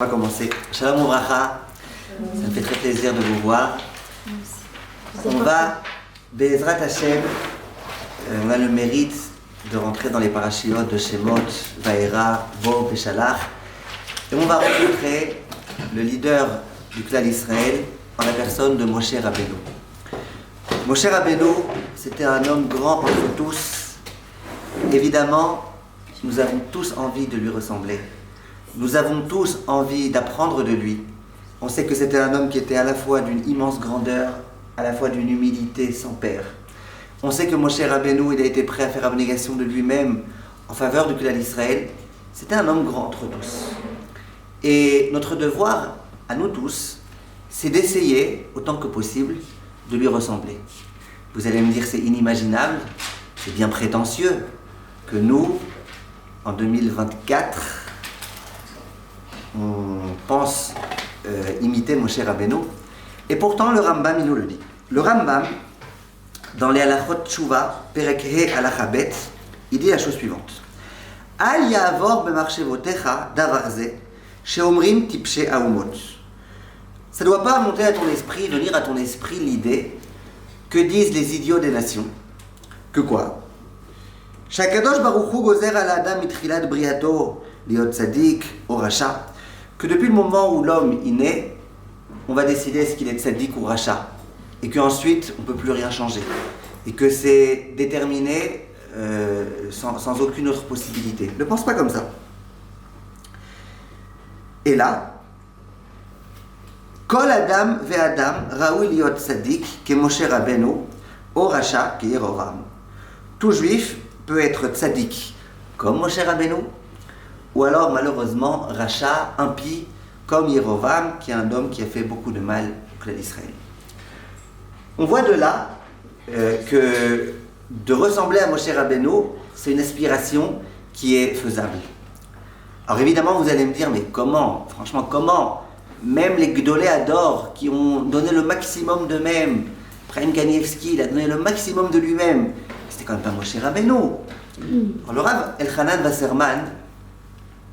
On va commencer. Shalom Obracha, ça me fait très plaisir de vous voir. On va, Be'ezrat Hashem, on a le mérite de rentrer dans les parashiot de Shemot, Vaera, Bo, Peshalach. Et on va rencontrer le leader du clan d'Israël en la personne de Moshe Rabbeinu. Moshe Rabbeinu, c'était un homme grand entre tous. Évidemment, nous avons tous envie de lui ressembler. Nous avons tous envie d'apprendre de lui. On sait que c'était un homme qui était à la fois d'une immense grandeur, à la fois d'une humilité sans pair. On sait que Moshe Rabbeinu, il a été prêt à faire abnégation de lui-même en faveur du clan d'Israël. C'était un homme grand entre tous. Et notre devoir, à nous tous, c'est d'essayer, autant que possible, de lui ressembler. Vous allez me dire, c'est inimaginable, c'est bien prétentieux que nous, en 2024, on pense imiter Moshe Rabbeinu. Et pourtant, le Rambam, il nous le dit. Le Rambam, dans les Halachot Tshuva, Perek He Halacha Bet, il dit la chose suivante. Al ya'avor b'marchevotecha davar ze, she'omrim tipshe haumot. Ça ne doit pas monter à ton esprit, venir à ton esprit l'idée que disent les idiots des nations. Que quoi? Shakadosh Baruch Hu gozer al adam mitchilat briato liot tzadik ou racha. Que depuis le moment où l'homme est né, on va décider est-ce qu'il est tzaddik ou racha. Et qu'ensuite, on ne peut plus rien changer. Et que c'est déterminé sans aucune autre possibilité. Ne pense pas comme ça. Et là, Kol Adam ve'Adam raoui liot tzaddik ke Moshe Rabbeinu ou racha ke Yerovam. Tout juif peut être tzaddik comme Moshe Rabbeinu, ou alors malheureusement racha, impie, comme Yerovam, qui est un homme qui a fait beaucoup de mal au clan d'Israël. On voit de là que de ressembler à Moshe Rabbeinu, c'est une aspiration qui est faisable. Alors évidemment, vous allez me dire, mais comment? Franchement, comment? Même les Gdolé Ador, qui ont donné le maximum d'eux-mêmes, Chaim Kanievski, il a donné le maximum de lui-même, c'était quand même pas Moshe Rabbeinu. Alors le Rav Elchanan Wasserman,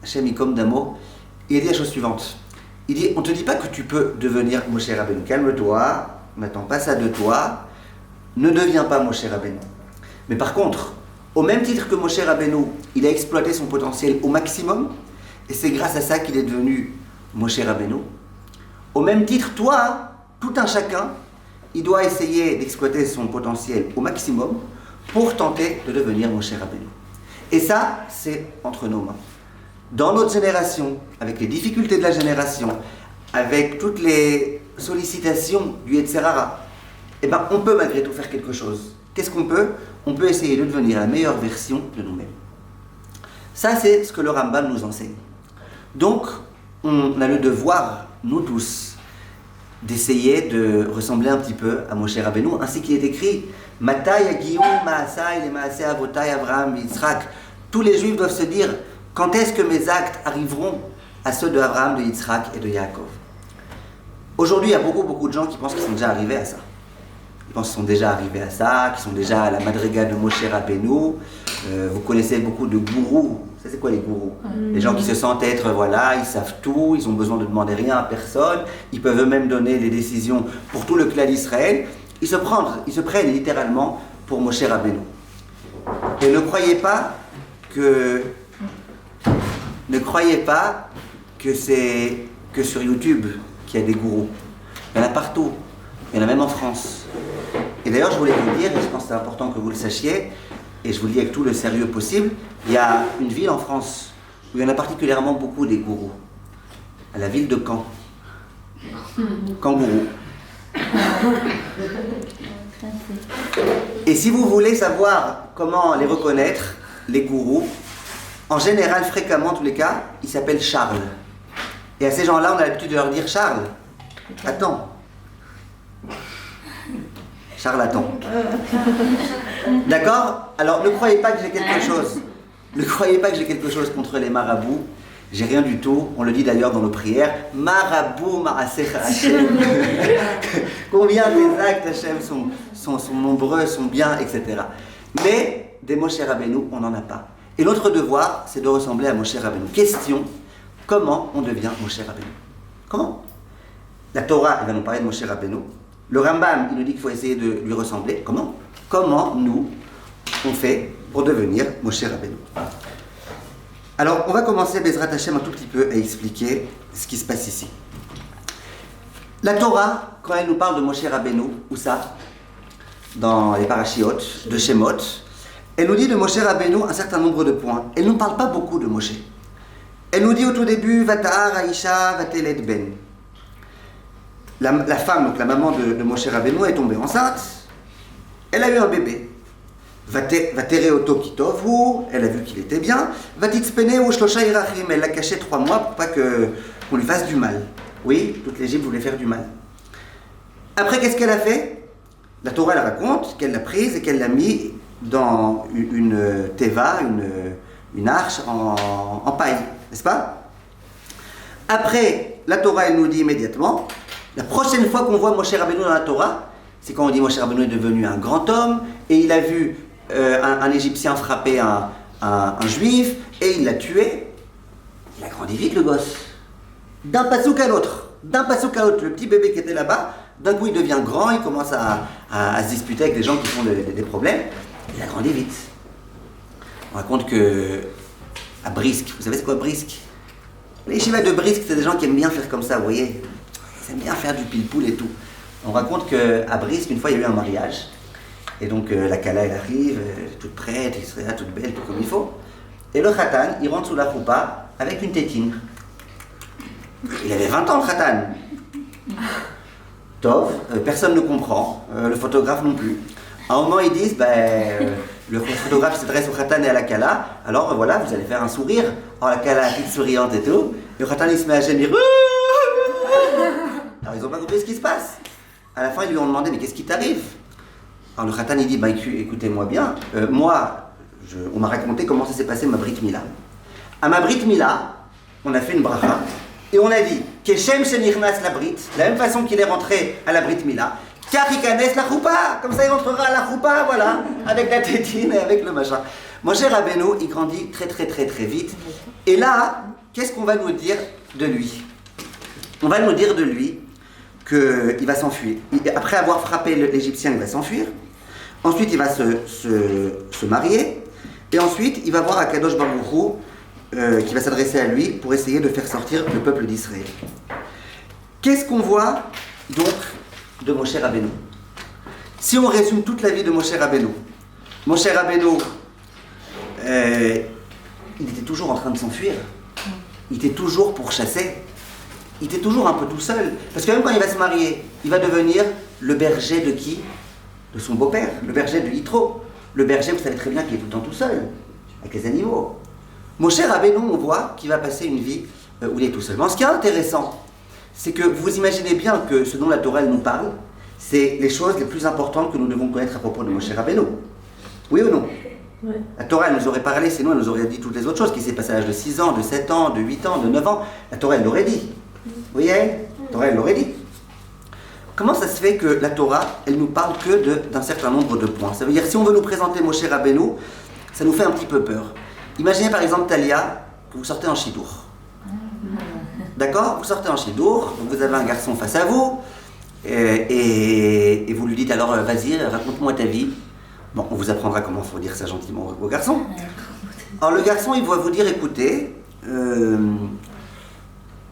Hashem Yikom Damo, il dit la chose suivante. Il dit, on ne te dit pas que tu peux devenir Moshe Rabbeinu. Calme-toi, n'attends pas ça de toi, ne deviens pas Moshe Rabbeinu. Mais par contre, au même titre que Moshe Rabbeinu, il a exploité son potentiel au maximum, et c'est grâce à ça qu'il est devenu Moshe Rabbeinu. Au même titre, toi, tout un chacun, il doit essayer d'exploiter son potentiel au maximum pour tenter de devenir Moshe Rabbeinu. Et ça, c'est entre nos mains. Dans notre génération, avec les difficultés de la génération, avec toutes les sollicitations du Yetzer Hara, eh ben, on peut malgré tout faire quelque chose. Qu'est-ce qu'on peut? On peut essayer de devenir la meilleure version de nous-mêmes. Ça, c'est ce que le Rambam nous enseigne. Donc, on a le devoir, nous tous, d'essayer de ressembler un petit peu à Moshe Rabbeinu, ainsi qu'il est écrit « Matai yagiu ma'asai le ma'aseh avotai Avraham Yitzhak » Tous les Juifs doivent se dire « Quand est-ce que mes actes arriveront à ceux de Abraham, de Yitzhak et de Yaakov ?» Aujourd'hui, il y a beaucoup de gens qui pensent qu'ils sont déjà arrivés à ça. Ils pensent qu'ils sont déjà arrivés à ça, qu'ils sont déjà à la madriga de Moshe Rabbeinu. Vous connaissez beaucoup de gourous. Ça, c'est quoi les gourous? Les gens qui se sentent être, voilà, ils savent tout, ils ont besoin de demander rien à personne, ils peuvent eux-mêmes donner des décisions pour tout le clan d'Israël. Ils se prennent littéralement pour Moshe Rabbeinu. Et ne croyez pas que c'est que sur YouTube qu'il y a des gourous. Il y en a partout. Il y en a même en France. Et d'ailleurs, je voulais vous dire, et je pense que c'est important que vous le sachiez, et je vous le dis avec tout le sérieux possible, il y a une ville en France où il y en a particulièrement beaucoup des gourous. À la ville de Caen. Kangourou. Et si vous voulez savoir comment les reconnaître, les gourous, en général, fréquemment, en tous les cas, ils s'appellent Charles. Et à ces gens-là, on a l'habitude de leur dire Charles, attends. Charlatan. D'accord? Alors, ne croyez pas que j'ai quelque chose. Ne croyez pas que j'ai quelque chose contre les marabouts. J'ai rien du tout. On le dit d'ailleurs dans nos prières. Marabout, ma'aseh Hashem. Combien des actes Hashem sont nombreux, sont bien, etc. Mais des Moshe Rabbeinu, on n'en a pas. Et notre devoir, c'est de ressembler à Moshe Rabbeinu. Question, comment on devient Moshe Rabbeinu. Comment? La Torah, elle va nous parler de Moshe Rabbeinu. Le Rambam, il nous dit qu'il faut essayer de lui ressembler. Comment? Comment nous, on fait pour devenir Moshe Rabbeinu? Alors, on va commencer, Bezrat Hashem, un tout petit peu à expliquer ce qui se passe ici. La Torah, quand elle nous parle de Moshe Rabbeinu, où ça? Dans les parashiot de Shemot, elle nous dit de Moshe Rabbeinu un certain nombre de points. Elle ne nous parle pas beaucoup de Moshe. Elle nous dit au tout début, Vata'ar Aisha Vateled Ben. La femme, donc la maman de Moshe Rabbeinu, est tombée enceinte. Elle a eu un bébé. Vatere Oto Kitovhu, elle a vu qu'il était bien. Vatitzpene ou Shlosha Irachim, elle l'a caché 3 mois pour pas qu'on lui fasse du mal. Oui, toute l'Égypte voulait faire du mal. Après, qu'est-ce qu'elle a fait? La Torah, elle raconte qu'elle l'a prise et qu'elle l'a mis dans une teva, une arche en paille, n'est-ce pas? Après, la Torah, elle nous dit immédiatement, la prochaine fois qu'on voit Moshe Rabbeinu dans la Torah, c'est quand on dit Moshe Rabbeinu est devenu un grand homme et il a vu un Égyptien frapper un Juif et il l'a tué. Il a grandi vite, le gosse. D'un passouk à l'autre. Le petit bébé qui était là-bas, d'un coup il devient grand, il commence à se disputer avec des gens qui font des problèmes. Il a grandi vite. On raconte que à Brisk, vous savez c'est quoi Brisk? Les yeshivas de Brisk, c'est des gens qui aiment bien faire comme ça, vous voyez. Ils aiment bien faire du pile-poule et tout. On raconte qu'à Brisk, une fois, il y a eu un mariage. Et donc, la Kala, elle arrive, toute prête, elle serait là, toute belle, tout comme il faut. Et le Khatan, il rentre sous la choupa avec une tétine. Il avait 20 ans, le Khatan. Tov, personne ne comprend, le photographe non plus. À un moment, ils disent, le photographe s'adresse au Khatan et à la Kala, alors voilà, vous allez faire un sourire. Alors la Kala, toute souriante et tout. Et le Khatan, il se met à gémir. Alors, ils n'ont pas compris ce qui se passe. À la fin, ils lui ont demandé, mais qu'est-ce qui t'arrive? Alors, le Khatan, il dit, écoutez-moi bien, on m'a raconté comment ça s'est passé ma Brit Mila. À ma Brit Mila, on a fait une bracha, et on a dit, Keshem Shenichnas la Brit, de la même façon qu'il est rentré à la Brit Mila, Karikanes la Choupa, comme ça il rentrera à la Choupa, voilà, avec la tétine et avec le machin. Moshe Rabbeinu, il grandit très très très très vite, et là, qu'est-ce qu'on va nous dire de lui? On va nous dire de lui qu'il va s'enfuir. Après avoir frappé l'Égyptien, il va s'enfuir. Ensuite, il va se marier. Et ensuite, il va voir Akadosh Baruch Hu qui va s'adresser à lui pour essayer de faire sortir le peuple d'Israël. Qu'est-ce qu'on voit donc de Moshe Rabbeinu? Si on résume toute la vie de Moshe Rabbeinu, il était toujours en train de s'enfuir. Il était toujours pourchassé. Il était toujours un peu tout seul. Parce que même quand il va se marier, il va devenir le berger de qui? De son beau-père, le berger de Yitro. Le berger, vous savez très bien qu'il est tout le temps tout seul, avec les animaux. Moshe Rabbeinu, on voit qu'il va passer une vie où il est tout seul. Mais ce qui est intéressant, c'est que vous imaginez bien que ce dont la Torah nous parle, c'est les choses les plus importantes que nous devons connaître à propos de Moshe Rabbeinu. Oui ou non? Ouais. La Torah, elle nous aurait parlé, sinon elle nous aurait dit toutes les autres choses qui s'est passé à l'âge de 6 ans, de 7 ans, de 8 ans, de 9 ans. La Torah, elle l'aurait dit. Vous voyez? La Torah, elle l'aurait dit. Comment ça se fait que la Torah, elle nous parle que d'un certain nombre de points? Ça veut dire, si on veut nous présenter Moshe Rabbeinu, ça nous fait un petit peu peur. Imaginez par exemple, Talia, que vous sortez en Shidour. D'accord? Vous sortez en Shidour, donc vous avez un garçon face à vous, et vous lui dites alors, vas-y, raconte-moi ta vie. Bon, on vous apprendra comment il faut dire ça gentiment au garçon. Alors le garçon, il va vous dire, écoutez,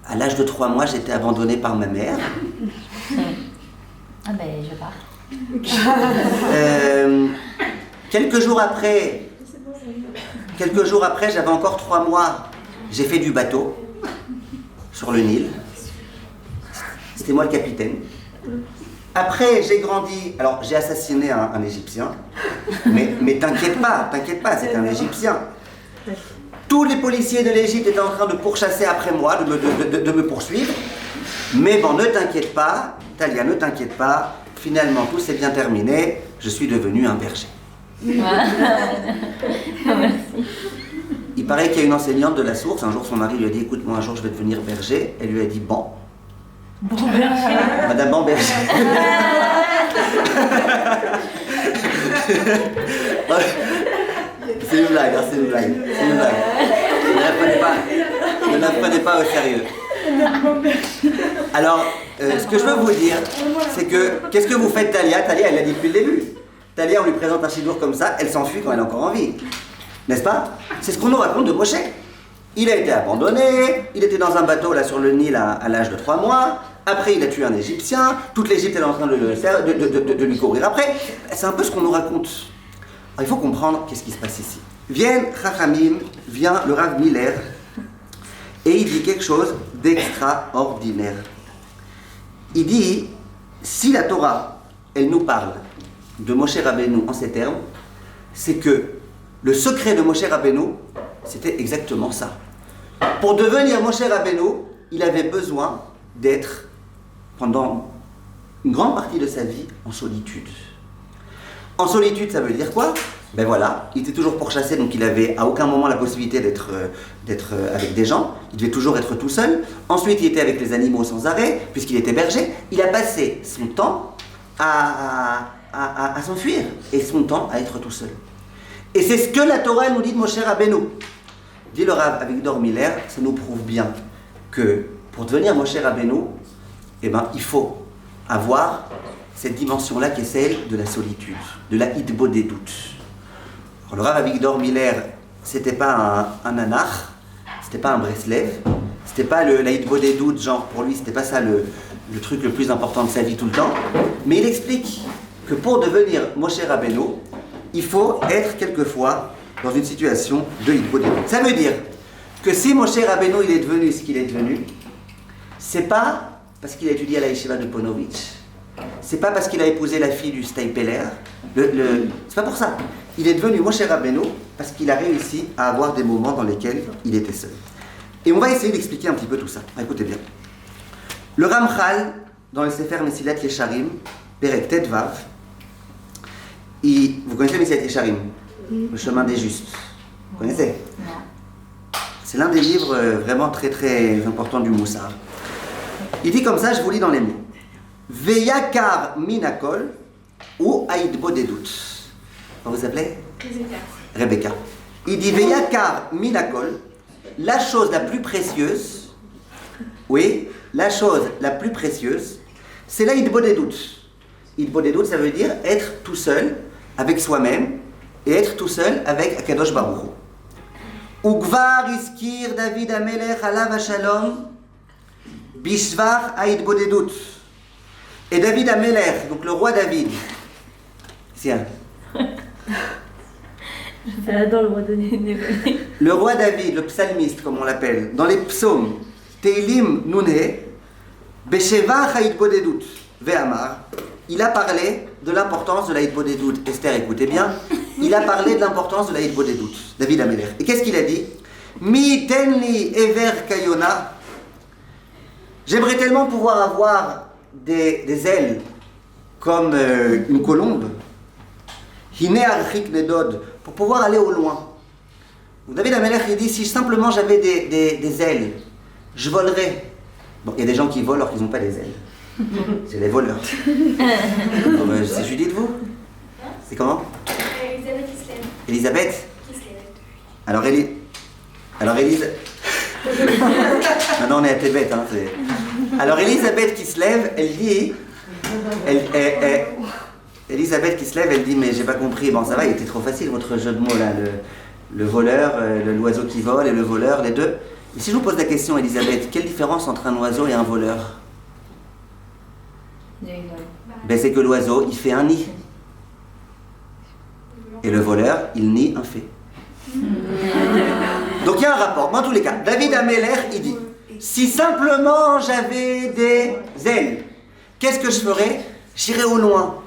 à l'âge de 3 mois, j'étais abandonné par ma mère. Ah ben, je pars. Quelques jours après, j'avais encore 3 mois, j'ai fait du bateau sur le Nil. C'était moi le capitaine. Après, j'ai grandi, alors j'ai assassiné un Égyptien, mais t'inquiète pas, c'était un Égyptien. Tous les policiers de l'Égypte étaient en train de pourchasser après moi, de me poursuivre. Mais bon, ne t'inquiète pas, Talia, ne t'inquiète pas, finalement tout s'est bien terminé, je suis devenu un berger. Merci. Il paraît qu'il y a une enseignante de la source, un jour son mari lui a dit, écoute, moi un jour je vais devenir berger, elle lui a dit, bon. Bon berger. Madame Bon berger. C'est une blague, c'est une blague. Ne la prenez pas au sérieux. Alors, ce que je veux vous dire, c'est que, qu'est-ce que vous faites Talia? Talia, elle l'a dit depuis le début. Talia, on lui présente un chidour comme ça, elle s'enfuit quand elle est encore en vie. N'est-ce pas? C'est ce qu'on nous raconte de Moshe. Il a été abandonné, il était dans un bateau là sur le Nil à l'âge de 3 mois. Après, il a tué un Égyptien, toute l'Égypte est en train de lui courir après. C'est un peu ce qu'on nous raconte. Alors, il faut comprendre qu'est-ce qui se passe ici. Vient le Rav Miller, et il dit quelque chose d'extraordinaire. Il dit, si la Torah, elle nous parle de Moshe Rabbeinu en ces termes, c'est que le secret de Moshe Rabbeinu, c'était exactement ça. Pour devenir Moshe Rabbeinu, il avait besoin d'être, pendant une grande partie de sa vie, en solitude. En solitude, ça veut dire quoi? Ben voilà, il était toujours pourchassé, donc il avait à aucun moment la possibilité d'être avec des gens. Il devait toujours être tout seul. Ensuite, il était avec les animaux sans arrêt, puisqu'il était berger. Il a passé son temps à s'enfuir et son temps à être tout seul. Et c'est ce que la Torah nous dit de Moshe Rabbeinu. Dit le Rav Avigdor Miller, ça nous prouve bien que pour devenir Moshe Rabbeinu, eh ben, il faut avoir cette dimension-là qui est celle de la solitude, de la hitbodedut. Le Rav Avigdor Miller, c'était pas un anach, c'était pas un Breslev, c'était pas la hitbodedut, genre pour lui, c'était pas ça le truc le plus important de sa vie tout le temps. Mais il explique que pour devenir Moshe Rabbeinu, il faut être quelquefois dans une situation de hitbodedut. Ça veut dire que si Moshe Rabbeinu il est devenu ce qu'il est devenu, c'est pas parce qu'il a étudié à la yeshiva de Ponovitch, c'est pas parce qu'il a épousé la fille du Steipeler, c'est pas pour ça. Il est devenu Moshe Rabbeinu parce qu'il a réussi à avoir des moments dans lesquels il était seul. Et on va essayer d'expliquer un petit peu tout ça. Écoutez bien. Le Ramchal, dans le Sefer Mesilat Yesharim, Perek Tetvav, vous connaissez Mesilat Yesharim, le chemin des justes. Vous connaissez? C'est l'un des livres vraiment très très importants du Moussar. Il dit comme ça, je vous lis dans les mots. Veyakar minakol ou aïdbodedut. Comment vous appelez? Rebecca. Il dit Veyakar minakol, la chose la plus précieuse, oui, la chose la plus précieuse, c'est la hitbodedut. Hitbodedut, ça veut dire être tout seul avec soi-même et être tout seul avec Akadosh Baruch Hu. Ugvar iskir David Amelech alav shalom bishvar hitbodedut. Et David Amelech, donc le roi David, tiens. Le roi David, le psalmiste comme on l'appelle, dans les psaumes, Teilim Nunhe, Besheva Haïdbodedut, Ve'amar, il a parlé de l'importance de la hitbodedut. Esther, écoutez bien, il a parlé de l'importance de la hitbodedut, David Amelech. Et qu'est-ce qu'il a dit? Mi tenli ever kayona. J'aimerais tellement pouvoir avoir des ailes comme une colombe. Hine archik nedod, pour pouvoir aller au loin. David Amelech, il dit, si simplement j'avais des ailes, je volerais. Bon, il y a des gens qui volent alors qu'ils n'ont pas des ailes. C'est les voleurs. C'est Judith, vous? C'est comment? Elisabeth qui se lève. Elisabeth? Qui se lève. Alors Élise... Maintenant on est à Tébet. Hein, alors Elisabeth qui se lève, elle dit... Elisabeth qui se lève, elle dit, mais j'ai pas compris. Bon, ça va, il était trop facile votre jeu de mots là. Le voleur, l'oiseau qui vole et le voleur, les deux. Et si je vous pose la question, Elisabeth, quelle différence entre un oiseau et un voleur? Ben, c'est que l'oiseau, il fait un nid. Et le voleur, il nie un fait. Donc il y a un rapport. Mais en tous les cas, David Amelech, il dit, si simplement j'avais des ailes, qu'est-ce que je ferais? J'irais au loin.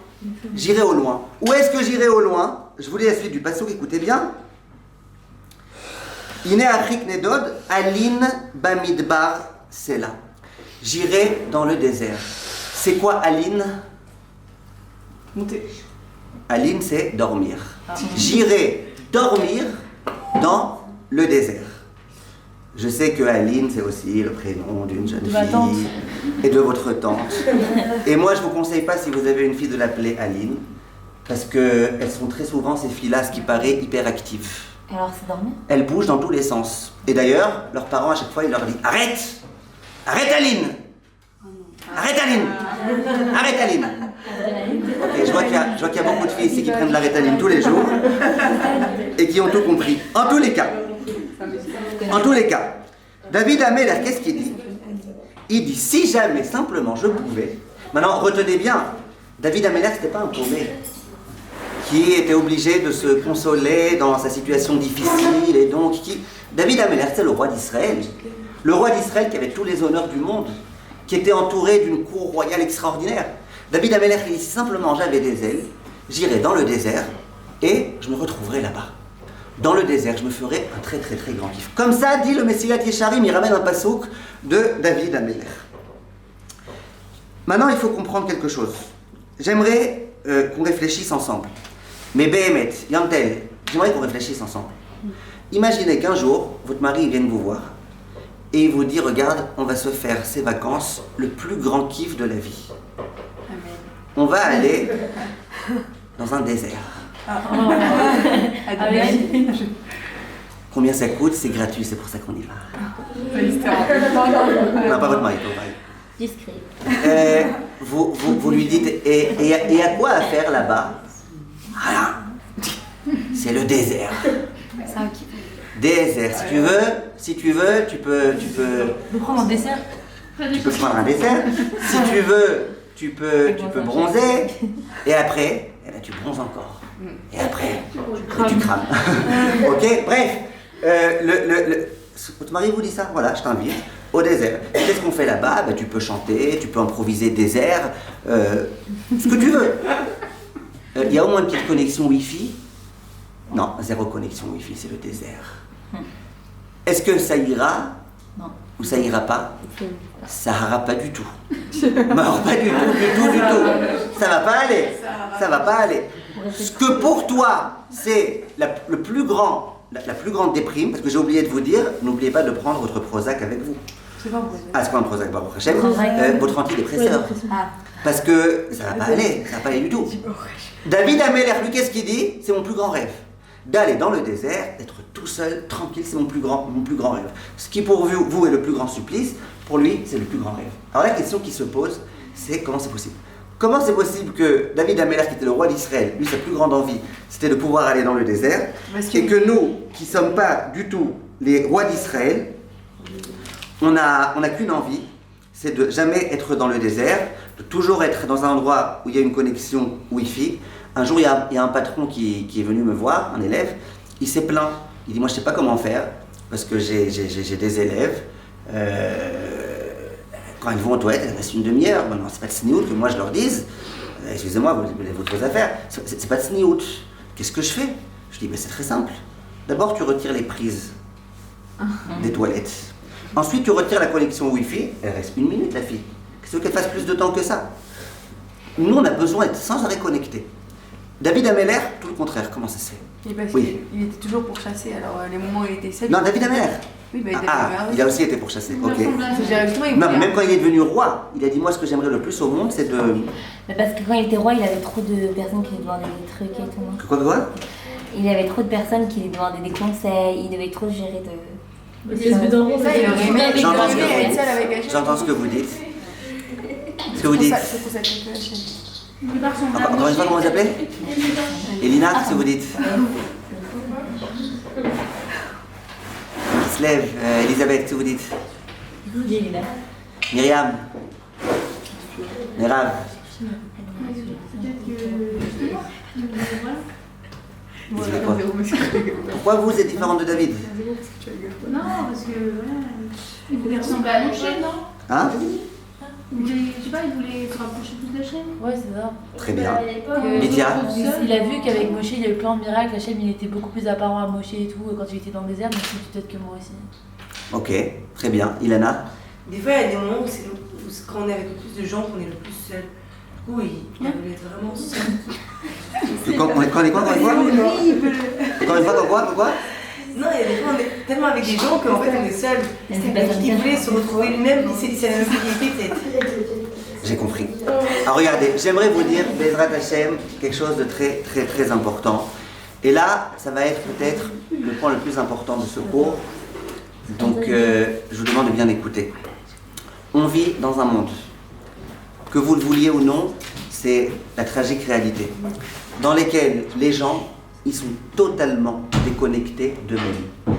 J'irai au loin. Où est-ce que j'irai au loin? Je vous lis la suite du passouk, écoutez bien. Ine achik nedod, alin bamidbar sela. J'irai dans le désert. C'est quoi alin? Monter. Alin, c'est dormir. J'irai dormir dans le désert. Je sais que Aline, c'est aussi le prénom d'une jeune fille et de votre tante. Et moi, je ne vous conseille pas, si vous avez une fille, de l'appeler Aline, parce qu'elles sont très souvent, ces filles-là, ce qui paraît hyperactives. Alors c'est dormir? Elles bougent dans tous les sens. Et d'ailleurs, leurs parents, à chaque fois, ils leur disent « Arrête! Arrête Aline! Arrête Aline! Arrête Aline !» Ok, je vois qu'il y a beaucoup de filles ici qui prennent de la Rétaline tous les jours et qui ont tout compris. En tous les cas, David Ameller, qu'est-ce qu'il dit? Il dit, si jamais simplement je pouvais... Maintenant, retenez bien, David Ameller, ce n'était pas un paumé qui était obligé de se consoler dans sa situation difficile et donc qui... David Ameller, c'est le roi d'Israël. Le roi d'Israël qui avait tous les honneurs du monde, qui était entouré d'une cour royale extraordinaire. David Ameller, il dit, si simplement j'avais des ailes, j'irais dans le désert et je me retrouverais là-bas. Dans le désert, je me ferais un très très très grand kiff. Comme ça, dit le Messilat Yesharim, il ramène un passouk de David Ameller. Maintenant, il faut comprendre quelque chose. J'aimerais qu'on réfléchisse ensemble. Mais Béhémet, Yantel, j'aimerais qu'on réfléchisse ensemble. Imaginez qu'un jour, votre mari vienne vous voir et il vous dit, regarde, on va se faire ces vacances, le plus grand kiff de la vie. On va aller dans un désert. Combien ça coûte? C'est gratuit, c'est pour ça qu'on y va. Non, pas votre mari, pas votre mari. Discret. Vous lui dites, et à quoi à faire là-bas? Rien. C'est le désert. Désert. Si tu veux, tu peux prendre un dessert? Tu peux prendre un dessert. Si tu veux, tu peux bronzer. Et après, eh ben, tu bronzes encore. Et après, tu crames. Ok, bref. Votre mari vous dit ça? Voilà, je t'invite au désert. Qu'est-ce qu'on fait là-bas? Ben, tu peux chanter, tu peux improviser désert, ce que tu veux. Il y a au moins une petite connexion Wi-Fi? Non, zéro connexion Wi-Fi, c'est le désert. Est-ce que ça ira? Non. Ou ça ira pas? Ça ira pas du tout. Non, pas du tout. Ça va pas aller. Ça va pas aller. Ce que pour toi, c'est la plus grande déprime, parce que j'ai oublié de vous dire, n'oubliez pas de prendre votre Prozac avec vous. C'est pas un Prozac. Ah, c'est quoi un Prozac, Baruch Hashem? Votre antidépresseur. Parce que ça va pas aller, ça va pas aller du tout. David Ameller, lui, qu'est-ce qu'il dit? C'est mon plus grand rêve. D'aller dans le désert, d'être tout seul, tranquille, c'est mon plus grand rêve. Ce qui pour vous est le plus grand supplice, pour lui, c'est le plus grand rêve. Alors la question qui se pose, c'est comment c'est possible? Comment c'est possible que David Ameller, qui était le roi d'Israël, lui, sa plus grande envie, c'était de pouvoir aller dans le désert, et que nous, qui ne sommes pas du tout les rois d'Israël, on n'a qu'une envie, c'est de jamais être dans le désert, de toujours être dans un endroit où il y a une connexion Wi-Fi. Un jour, il y a un patron qui est venu me voir, un élève, il s'est plaint. Il dit, moi, je ne sais pas comment faire, parce que j'ai des élèves. Quand ils vont aux toilettes, elles restent une demi-heure. Bon, non, c'est pas de sniout que moi je leur dise. Excusez-moi, vous avez votre affaire. C'est pas de sniout. Qu'est-ce que je fais? Je dis, c'est très simple. D'abord, tu retires les prises des toilettes. Ensuite, tu retires la connexion Wi-Fi. Elle reste 1 minute, la fille. Qu'est-ce que tu veux qu'elle fasse plus de temps que ça? Nous, on a besoin d'être sans arrêt connectés. David Ameller, tout le contraire. Comment ça se fait? Et parce Oui. qu'il était toujours pourchassé, alors les moments où il était seul. Non, David Ameller. Oui, bah, Il a aussi été pourchassé. Ok. Non, Non, même quand il est devenu roi, il a dit, moi, ce que j'aimerais le plus au monde, c'est de... Mais parce que quand il était roi, il avait trop de personnes qui lui demandaient des trucs et tout. Non? Quoi? Il avait trop de personnes qui lui demandaient des conseils, il devait trop gérer de... Ça, il aurait aimé être seul avec Hachem. J'entends ce que vous dites. Ce que vous dites. C'est pour ça qu'il fait Hachem. Encore une fois, comment vous appelez? Elina, qu'est-ce que vous dites? Qui se lève? Elisabeth, qu'est-ce que vous dites? Myriam? Merav? Vous dites quoi? Pourquoi vous êtes différente de David? Non, parce que voilà, il voulait ressembler à Moshe, non? Hein? Je sais pas, il voulait se rapprocher plus d'Hachem. Ouais, c'est ça. Très bien. Que- Lydia? Il a vu qu'avec Moshe, il y a eu plein de miracles. Hachem, il était beaucoup plus apparent à Moshe et tout quand il était dans le désert, mais c'est peut-être que moi aussi. Ok, très bien. Ilana? Des fois, il y a des moments où c'est quand on est avec le plus de gens qu'on est le plus seul. Du coup, il voulait être vraiment seul. Quand on est quoi, encore une fois? Encore une fois, pourquoi? Non, il y a des fois, on est tellement avec des gens qu'en fait, on est seul. Mais c'est pas Il voulait se retrouver lui-même, c'est la même qui peut-être. J'ai compris. Alors regardez, j'aimerais vous dire, Bezrat Hashem, quelque chose de très très très important. Et là, ça va être peut-être le point le plus important de ce cours. Donc, je vous demande de bien écouter. On vit dans un monde, que vous le vouliez ou non, c'est la tragique réalité, dans lequel les gens, ils sont totalement déconnectés d'eux-mêmes.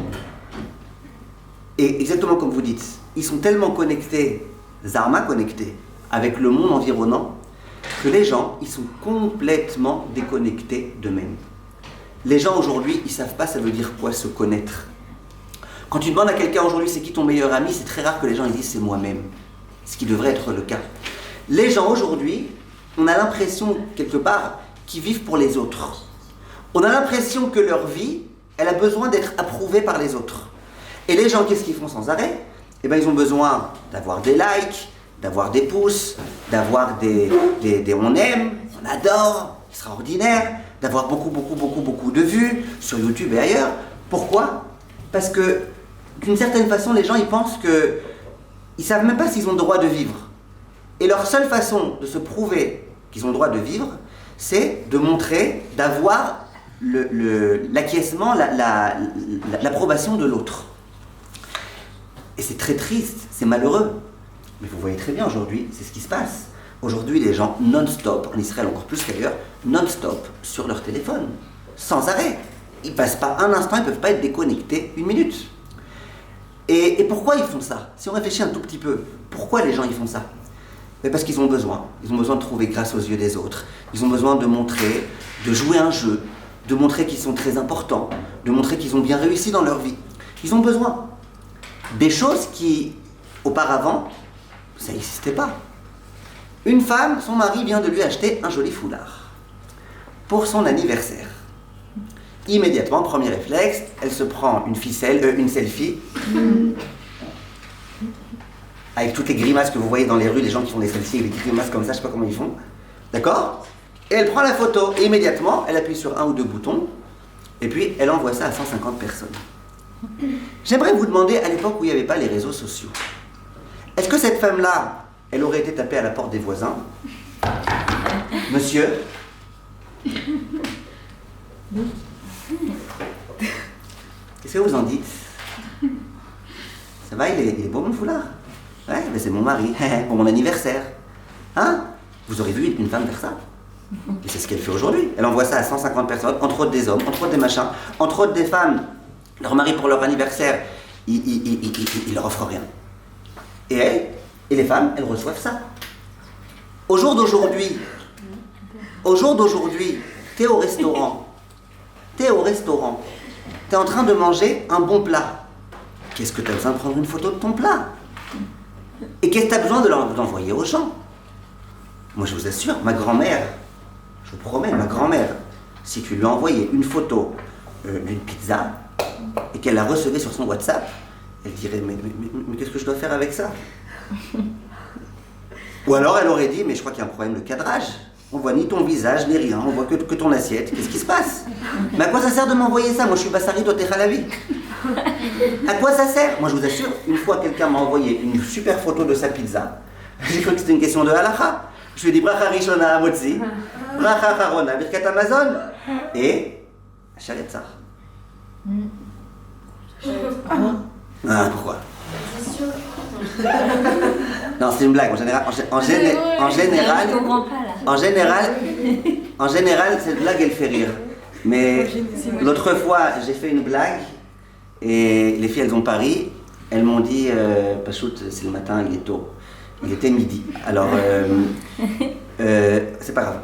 Et exactement comme vous dites, ils sont tellement connectés, Zarma connectés, avec le monde environnant, que les gens, ils sont complètement déconnectés d'eux-mêmes. Les gens aujourd'hui, ils ne savent pas ça veut dire quoi se connaître. Quand tu demandes à quelqu'un aujourd'hui c'est qui ton meilleur ami, c'est très rare que les gens ils disent c'est moi-même. Ce qui devrait être le cas. Les gens aujourd'hui, on a l'impression quelque part qu'ils vivent pour les autres. On a l'impression que leur vie, elle a besoin d'être approuvée par les autres. Et les gens, qu'est-ce qu'ils font sans arrêt? Eh bien, ils ont besoin d'avoir des likes, d'avoir des pouces, d'avoir des on aime, on adore, extraordinaire, d'avoir beaucoup de vues sur YouTube et ailleurs. Pourquoi? Parce que, d'une certaine façon, les gens, ils pensent que ils ne savent même pas s'ils ont le droit de vivre. Et leur seule façon de se prouver qu'ils ont le droit de vivre, c'est de montrer, d'avoir l'acquiescement, l'approbation de l'autre. Et c'est très triste, c'est malheureux. Mais vous voyez très bien aujourd'hui, c'est ce qui se passe. Aujourd'hui, les gens non-stop, en Israël encore plus qu'ailleurs, non-stop sur leur téléphone, sans arrêt. Ils ne passent pas un instant, ils ne peuvent pas être déconnectés une minute. Et pourquoi ils font ça? Si on réfléchit un tout petit peu, pourquoi les gens ils font ça? Mais parce qu'ils ont besoin. Ils ont besoin de trouver grâce aux yeux des autres. Ils ont besoin de montrer, de jouer un jeu, de montrer qu'ils sont très importants, de montrer qu'ils ont bien réussi dans leur vie. Ils ont besoin des choses qui, auparavant, ça n'existait pas. Une femme, son mari vient de lui acheter un joli foulard pour son anniversaire. Immédiatement, premier réflexe, elle se prend une selfie, avec toutes les grimaces que vous voyez dans les rues, les gens qui font des selfies avec des grimaces comme ça, je ne sais pas comment ils font. D'accord? Et elle prend la photo, et immédiatement, elle appuie sur un ou deux boutons, et puis elle envoie ça à 150 personnes. J'aimerais vous demander, à l'époque où il n'y avait pas les réseaux sociaux, est-ce que cette femme-là, elle aurait été tapée à la porte des voisins? Monsieur? Qu'est-ce que vous en dites? Ça va, il est beau mon foulard? Ouais, mais c'est mon mari, pour mon anniversaire. Hein? Vous aurez vu une femme faire ça? Et c'est ce qu'elle fait aujourd'hui. Elle envoie ça à 150 personnes, entre autres des hommes, entre autres des machins, entre autres des femmes. Leur mari, pour leur anniversaire, il leur offre rien. Et elles, et les femmes, elles reçoivent ça. Au jour d'aujourd'hui, t'es au restaurant, t'es en train de manger un bon plat. Qu'est-ce que tu as besoin de prendre une photo de ton plat? Et qu'est-ce que tu as besoin de l'envoyer aux gens? Moi, je vous assure, ma grand-mère, je vous promets, ma grand-mère, si tu lui as envoyé une photo d'une pizza et qu'elle la recevait sur son WhatsApp, elle dirait mais qu'est-ce que je dois faire avec ça? Ou alors elle aurait dit mais je crois qu'il y a un problème de cadrage. On voit ni ton visage, ni rien, on voit que ton assiette. Qu'est-ce qui se passe? Mais à quoi ça sert de m'envoyer ça? Moi je suis Bassari Totechalavi. À quoi ça sert? Moi je vous assure, une fois quelqu'un m'a envoyé une super photo de sa pizza. J'ai cru que c'était une question de halakha. Je lui ai dit bracha rishona motzi, bracha acharona, birkat Amazon et chalet tsar. Ah, pourquoi? Non, c'est une blague. En général, cette blague, elle fait rire. Mais l'autre fois, j'ai fait une blague et les filles, elles ont pari. Elles m'ont dit, Pachout, c'est le matin, il est tôt. Il était midi. Alors, c'est pas grave.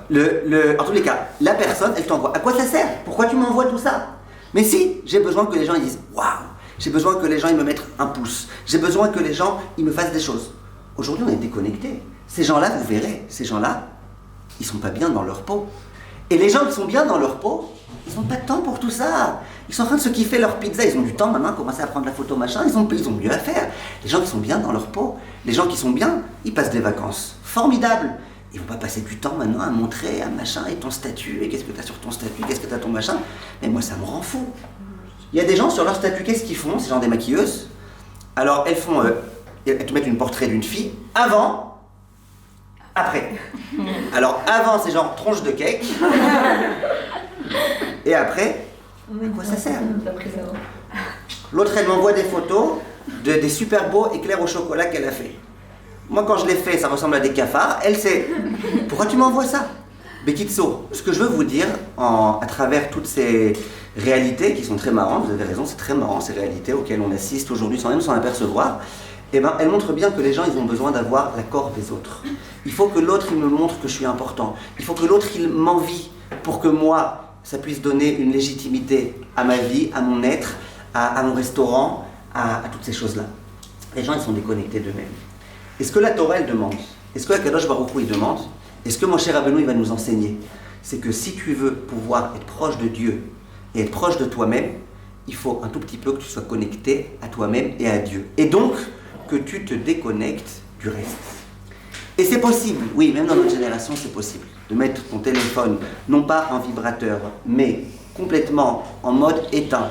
En tous les cas, la personne, elle t'envoie. À quoi ça sert? Pourquoi tu m'envoies tout ça? Mais si, j'ai besoin que les gens ils disent waouh. J'ai besoin que les gens ils me mettent un pouce. J'ai besoin que les gens ils me fassent des choses. Aujourd'hui, on est déconnectés. Ces gens-là, vous verrez, ces gens-là, ils sont pas bien dans leur peau. Et les gens qui sont bien dans leur peau, ils n'ont pas de temps pour tout ça. Ils sont en train de se kiffer leur pizza. Ils ont du temps maintenant, commencer à prendre la photo, machin. Ils ont mieux à faire. Les gens qui sont bien dans leur peau, les gens qui sont bien, ils passent des vacances formidables. Ils vont pas passer du temps maintenant à montrer un machin et ton statut, et qu'est-ce que tu as sur ton statut, qu'est-ce que tu as ton machin. Mais moi, ça me rend fou. Il y a des gens sur leur statut, qu'est-ce qu'ils font? C'est genre des maquilleuses. Alors, elles font, elles te mettent une portrait d'une fille avant, après. Alors, avant, c'est genre tronche de cake. Et après, À quoi ça sert? L'autre, elle m'envoie des photos des super beaux éclairs au chocolat qu'elle a fait. Moi, quand je les fais, ça ressemble à des cafards. Elle sait. Pourquoi tu m'envoies ça? Bekitso, ce que je veux vous dire à travers toutes ces réalités qui sont très marrantes, vous avez raison, c'est très marrant ces réalités auxquelles on assiste aujourd'hui sans même s'en apercevoir, eh ben, elles montrent bien que les gens ils ont besoin d'avoir l'accord des autres. Il faut que l'autre il me montre que je suis important. Il faut que l'autre il m'envie pour que moi ça puisse donner une légitimité à ma vie, à mon être, à mon restaurant, à toutes ces choses-là. Les gens ils sont déconnectés d'eux-mêmes. Est-ce que la Torah elle demande? Est-ce que la Kadosh Baruch Hu il demande? Est-ce que Moshe Rabbeinu il va nous enseigner? C'est que si tu veux pouvoir être proche de Dieu et être proche de toi-même, il faut un tout petit peu que tu sois connecté à toi-même et à Dieu. Et donc, que tu te déconnectes du reste. Et c'est possible, oui, même dans notre génération, c'est possible, de mettre ton téléphone, non pas en vibrateur, mais complètement en mode éteint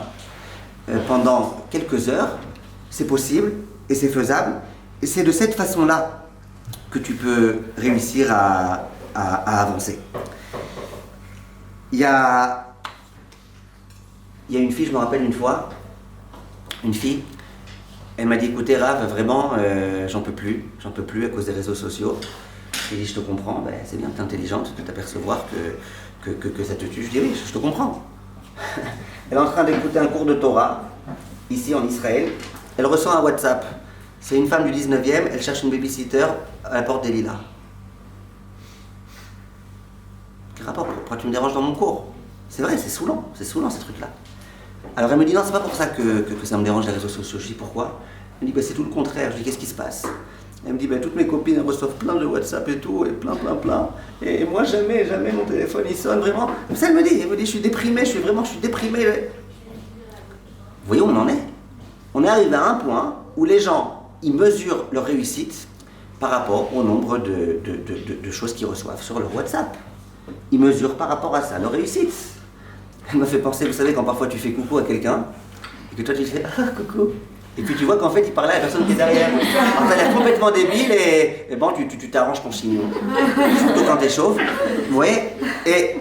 pendant quelques heures. C'est possible et c'est faisable. Et c'est de cette façon-là que tu peux réussir à avancer. Il y a une fille, je me rappelle une fois, une fille, elle m'a dit, écoutez Rav, vraiment, j'en peux plus à cause des réseaux sociaux. J'ai dit, je te comprends, ben, c'est bien, tu es intelligente, de t'apercevoir que ça te tue. Je dis, oui, je te comprends. Elle est en train d'écouter un cours de Torah, ici en Israël, elle reçoit un WhatsApp. C'est une femme du 19e, elle cherche une babysitter à la porte des Lilas. Quel rapport? Pourquoi tu me déranges dans mon cours? C'est vrai, c'est saoulant ces trucs-là. Alors elle me dit non, c'est pas pour ça que ça me dérange les réseaux sociaux. Je dis pourquoi? Elle me dit c'est tout le contraire. Je dis qu'est-ce qui se passe? Elle me dit toutes mes copines elles reçoivent plein de WhatsApp et tout, et plein. Et moi jamais mon téléphone il sonne vraiment. Comme ça elle me dit je suis déprimée, je suis déprimée. Vous voyez où on en est? On est arrivé à un point où les gens ils mesurent leur réussite par rapport au nombre de choses qu'ils reçoivent sur leur WhatsApp. Ils mesurent par rapport à ça leur réussite. Elle m'a fait penser, vous savez, quand parfois tu fais coucou à quelqu'un, et que toi tu fais ah coucou, et puis tu vois qu'en fait il parlait à la personne qui est derrière. Alors t'as l'air complètement débile et bon, tu t'arranges ton chignon. Surtout quand t'es chauve. Vous voyez? Et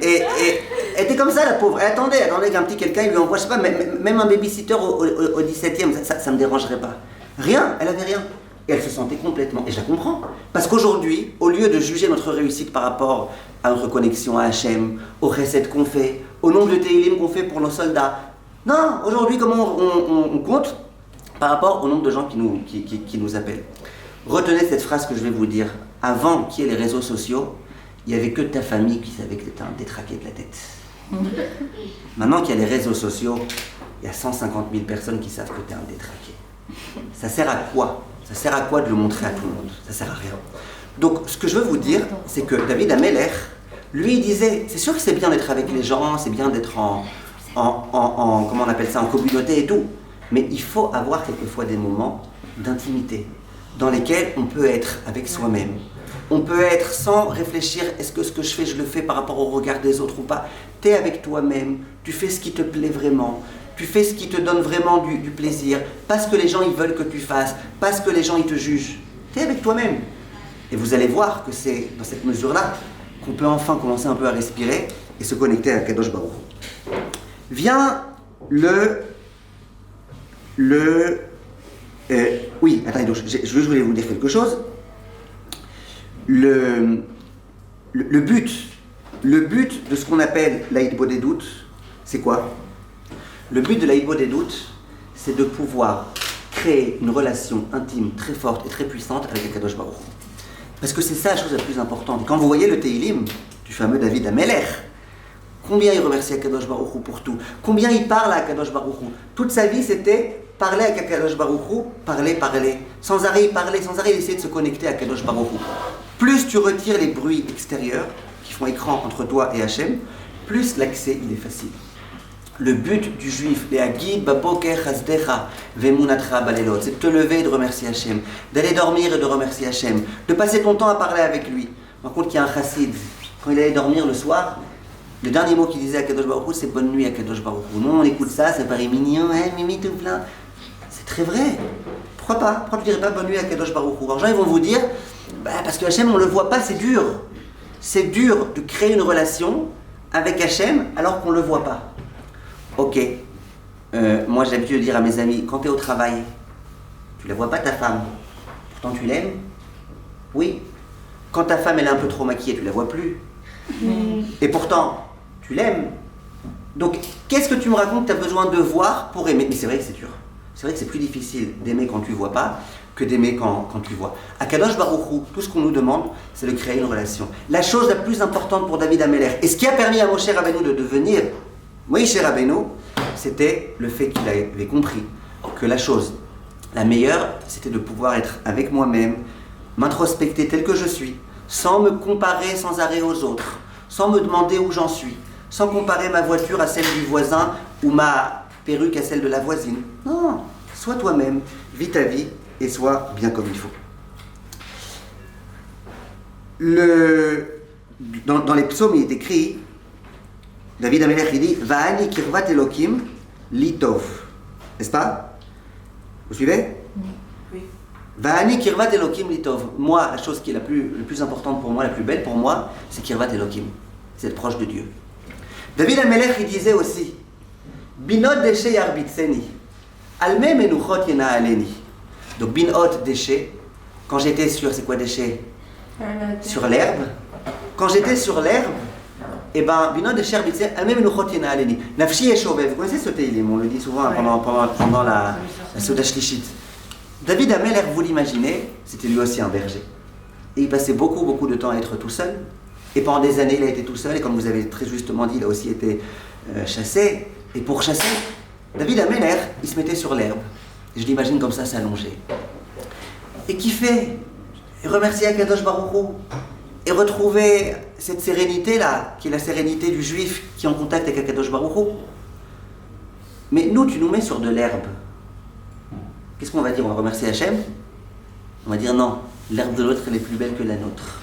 elle était comme ça la pauvre. Elle attendait qu'un petit quelqu'un il lui envoie, je sais pas, même un babysitter au 17e, ça me dérangerait pas. Rien, elle avait rien. Et elle se sentait complètement, et je la comprends. Parce qu'aujourd'hui, au lieu de juger notre réussite par rapport à notre connexion à Hachem, aux recettes qu'on fait, au nombre de Teilim qu'on fait pour nos soldats, non, aujourd'hui, comment on compte par rapport au nombre de gens qui nous appellent. Retenez cette phrase que je vais vous dire. Avant qu'il y ait les réseaux sociaux, il n'y avait que ta famille qui savait que tu étais un détraqué de la tête. Maintenant qu'il y a les réseaux sociaux, il y a 150 000 personnes qui savent que tu es un détraqué. Ça sert à quoi? Ça sert à quoi de le montrer à tout le monde? Ça sert à rien. Donc, ce que je veux vous dire, c'est que David Ameller, lui, il disait, c'est sûr que c'est bien d'être avec les gens, c'est bien d'être en comment on appelle ça, en communauté et tout, mais il faut avoir quelquefois des moments d'intimité, dans lesquels on peut être avec soi-même. On peut être sans réfléchir, est-ce que ce que je fais, je le fais par rapport au regard des autres ou pas? Tu es avec toi-même, tu fais ce qui te plaît vraiment. Tu fais ce qui te donne vraiment du plaisir, pas ce que les gens ils veulent que tu fasses, pas ce que les gens ils te jugent. Tu es avec toi-même. Et vous allez voir que c'est dans cette mesure-là qu'on peut enfin commencer un peu à respirer et se connecter à Kadosh Baruch Hu. Vient oui, attendez, donc, je voulais vous dire quelque chose. Le but de ce qu'on appelle l'Aïd-Bodedut, c'est quoi? Le but de l'Aïd-Bodedut, c'est de pouvoir créer une relation intime très forte et très puissante avec Akadosh Baruch Hu. Parce que c'est ça la chose la plus importante. Quand vous voyez le Teilim du fameux David Ameller, combien il remercie Akadosh Baruch Hu pour tout, combien il parle à Akadosh Baruch Hu. Toute sa vie, c'était parler avec Akadosh Baruch Hu, parler. Sans arrêt, il parlait, sans arrêt, il essayait de se connecter à Akadosh Baruch Hu. Plus tu retires les bruits extérieurs qui font écran entre toi et Hachem, plus l'accès, il est facile. Le but du juif, c'est de te lever et de remercier Hachem, d'aller dormir et de remercier Hachem, de passer ton temps à parler avec lui. Par contre, il y a un chassid, quand il allait dormir le soir, le dernier mot qu'il disait à Kadosh Baruch Hu, c'est bonne nuit à Kadosh Baruch Hu. Nous, on écoute ça, ça paraît mignon, mimi tout plein. C'est très vrai. Pourquoi pas? Pourquoi tu dirais pas bonne nuit à Kadosh Baruch Hu? Alors, les gens ils vont vous dire, parce que Hachem, on le voit pas, c'est dur. C'est dur de créer une relation avec Hachem alors qu'on le voit pas. Ok, moi j'ai l'habitude de dire à mes amis, quand tu es au travail, tu la vois pas ta femme, pourtant tu l'aimes? Oui. Quand ta femme elle est un peu trop maquillée, tu la vois plus. Et pourtant, tu l'aimes. Donc, qu'est-ce que tu me racontes que tu as besoin de voir pour aimer? Mais c'est vrai que c'est dur. C'est vrai que c'est plus difficile d'aimer quand tu vois pas que d'aimer quand tu vois. À Kadosh Baruch Hu, tout ce qu'on nous demande, c'est de créer une relation. La chose la plus importante pour David Améler, et ce qui a permis à Moshe Rabbeinu de devenir Moïse Rabbeinu, c'était le fait qu'il avait compris que la chose la meilleure, c'était de pouvoir être avec moi-même, m'introspecter tel que je suis, sans me comparer sans arrêt aux autres, sans me demander où j'en suis, sans comparer ma voiture à celle du voisin ou ma perruque à celle de la voisine. Non, sois toi-même, vis ta vie et sois bien comme il faut. Dans les psaumes, il est écrit, David Améler, il dit Va'ani kirvat Elokim litov. N'est-ce pas? Vous suivez? Oui. Va'ani kirvat Elokim litov. Moi, la chose qui est le plus importante pour moi, la plus belle pour moi, c'est kirvat Elokim. C'est être proche de Dieu. David Améler, il disait aussi Binot deshe yarbitseni. Alme menuchot yena aleni. Donc binot deshe, quand j'étais c'est quoi déchet? Sur l'herbe. Quand j'étais sur l'herbe, et ben, binot deshe yarbitseni, alme menuchot yena aleni. Nafshi yeshovel. Vous connaissez ce télim, on le dit souvent pendant la Souda Shlishit. David Améler, vous l'imaginez, c'était lui aussi un berger. Et il passait beaucoup de temps à être tout seul. Et pendant des années, il a été tout seul. Et comme vous avez très justement dit, il a aussi été chassé. Et pour chasser, David Améler, il se mettait sur l'herbe. Je l'imagine comme ça s'allonger. Et kiffer. Et remercier Akadosh Baruch Hu. Et retrouver cette sérénité-là, qui est la sérénité du juif qui est en contact avec Akadosh Baruch Hu. Mais nous, tu nous mets sur de l'herbe. Qu'est-ce qu'on va dire? On va remercier Hachem? On va dire non, l'herbe de l'autre, elle est plus belle que la nôtre.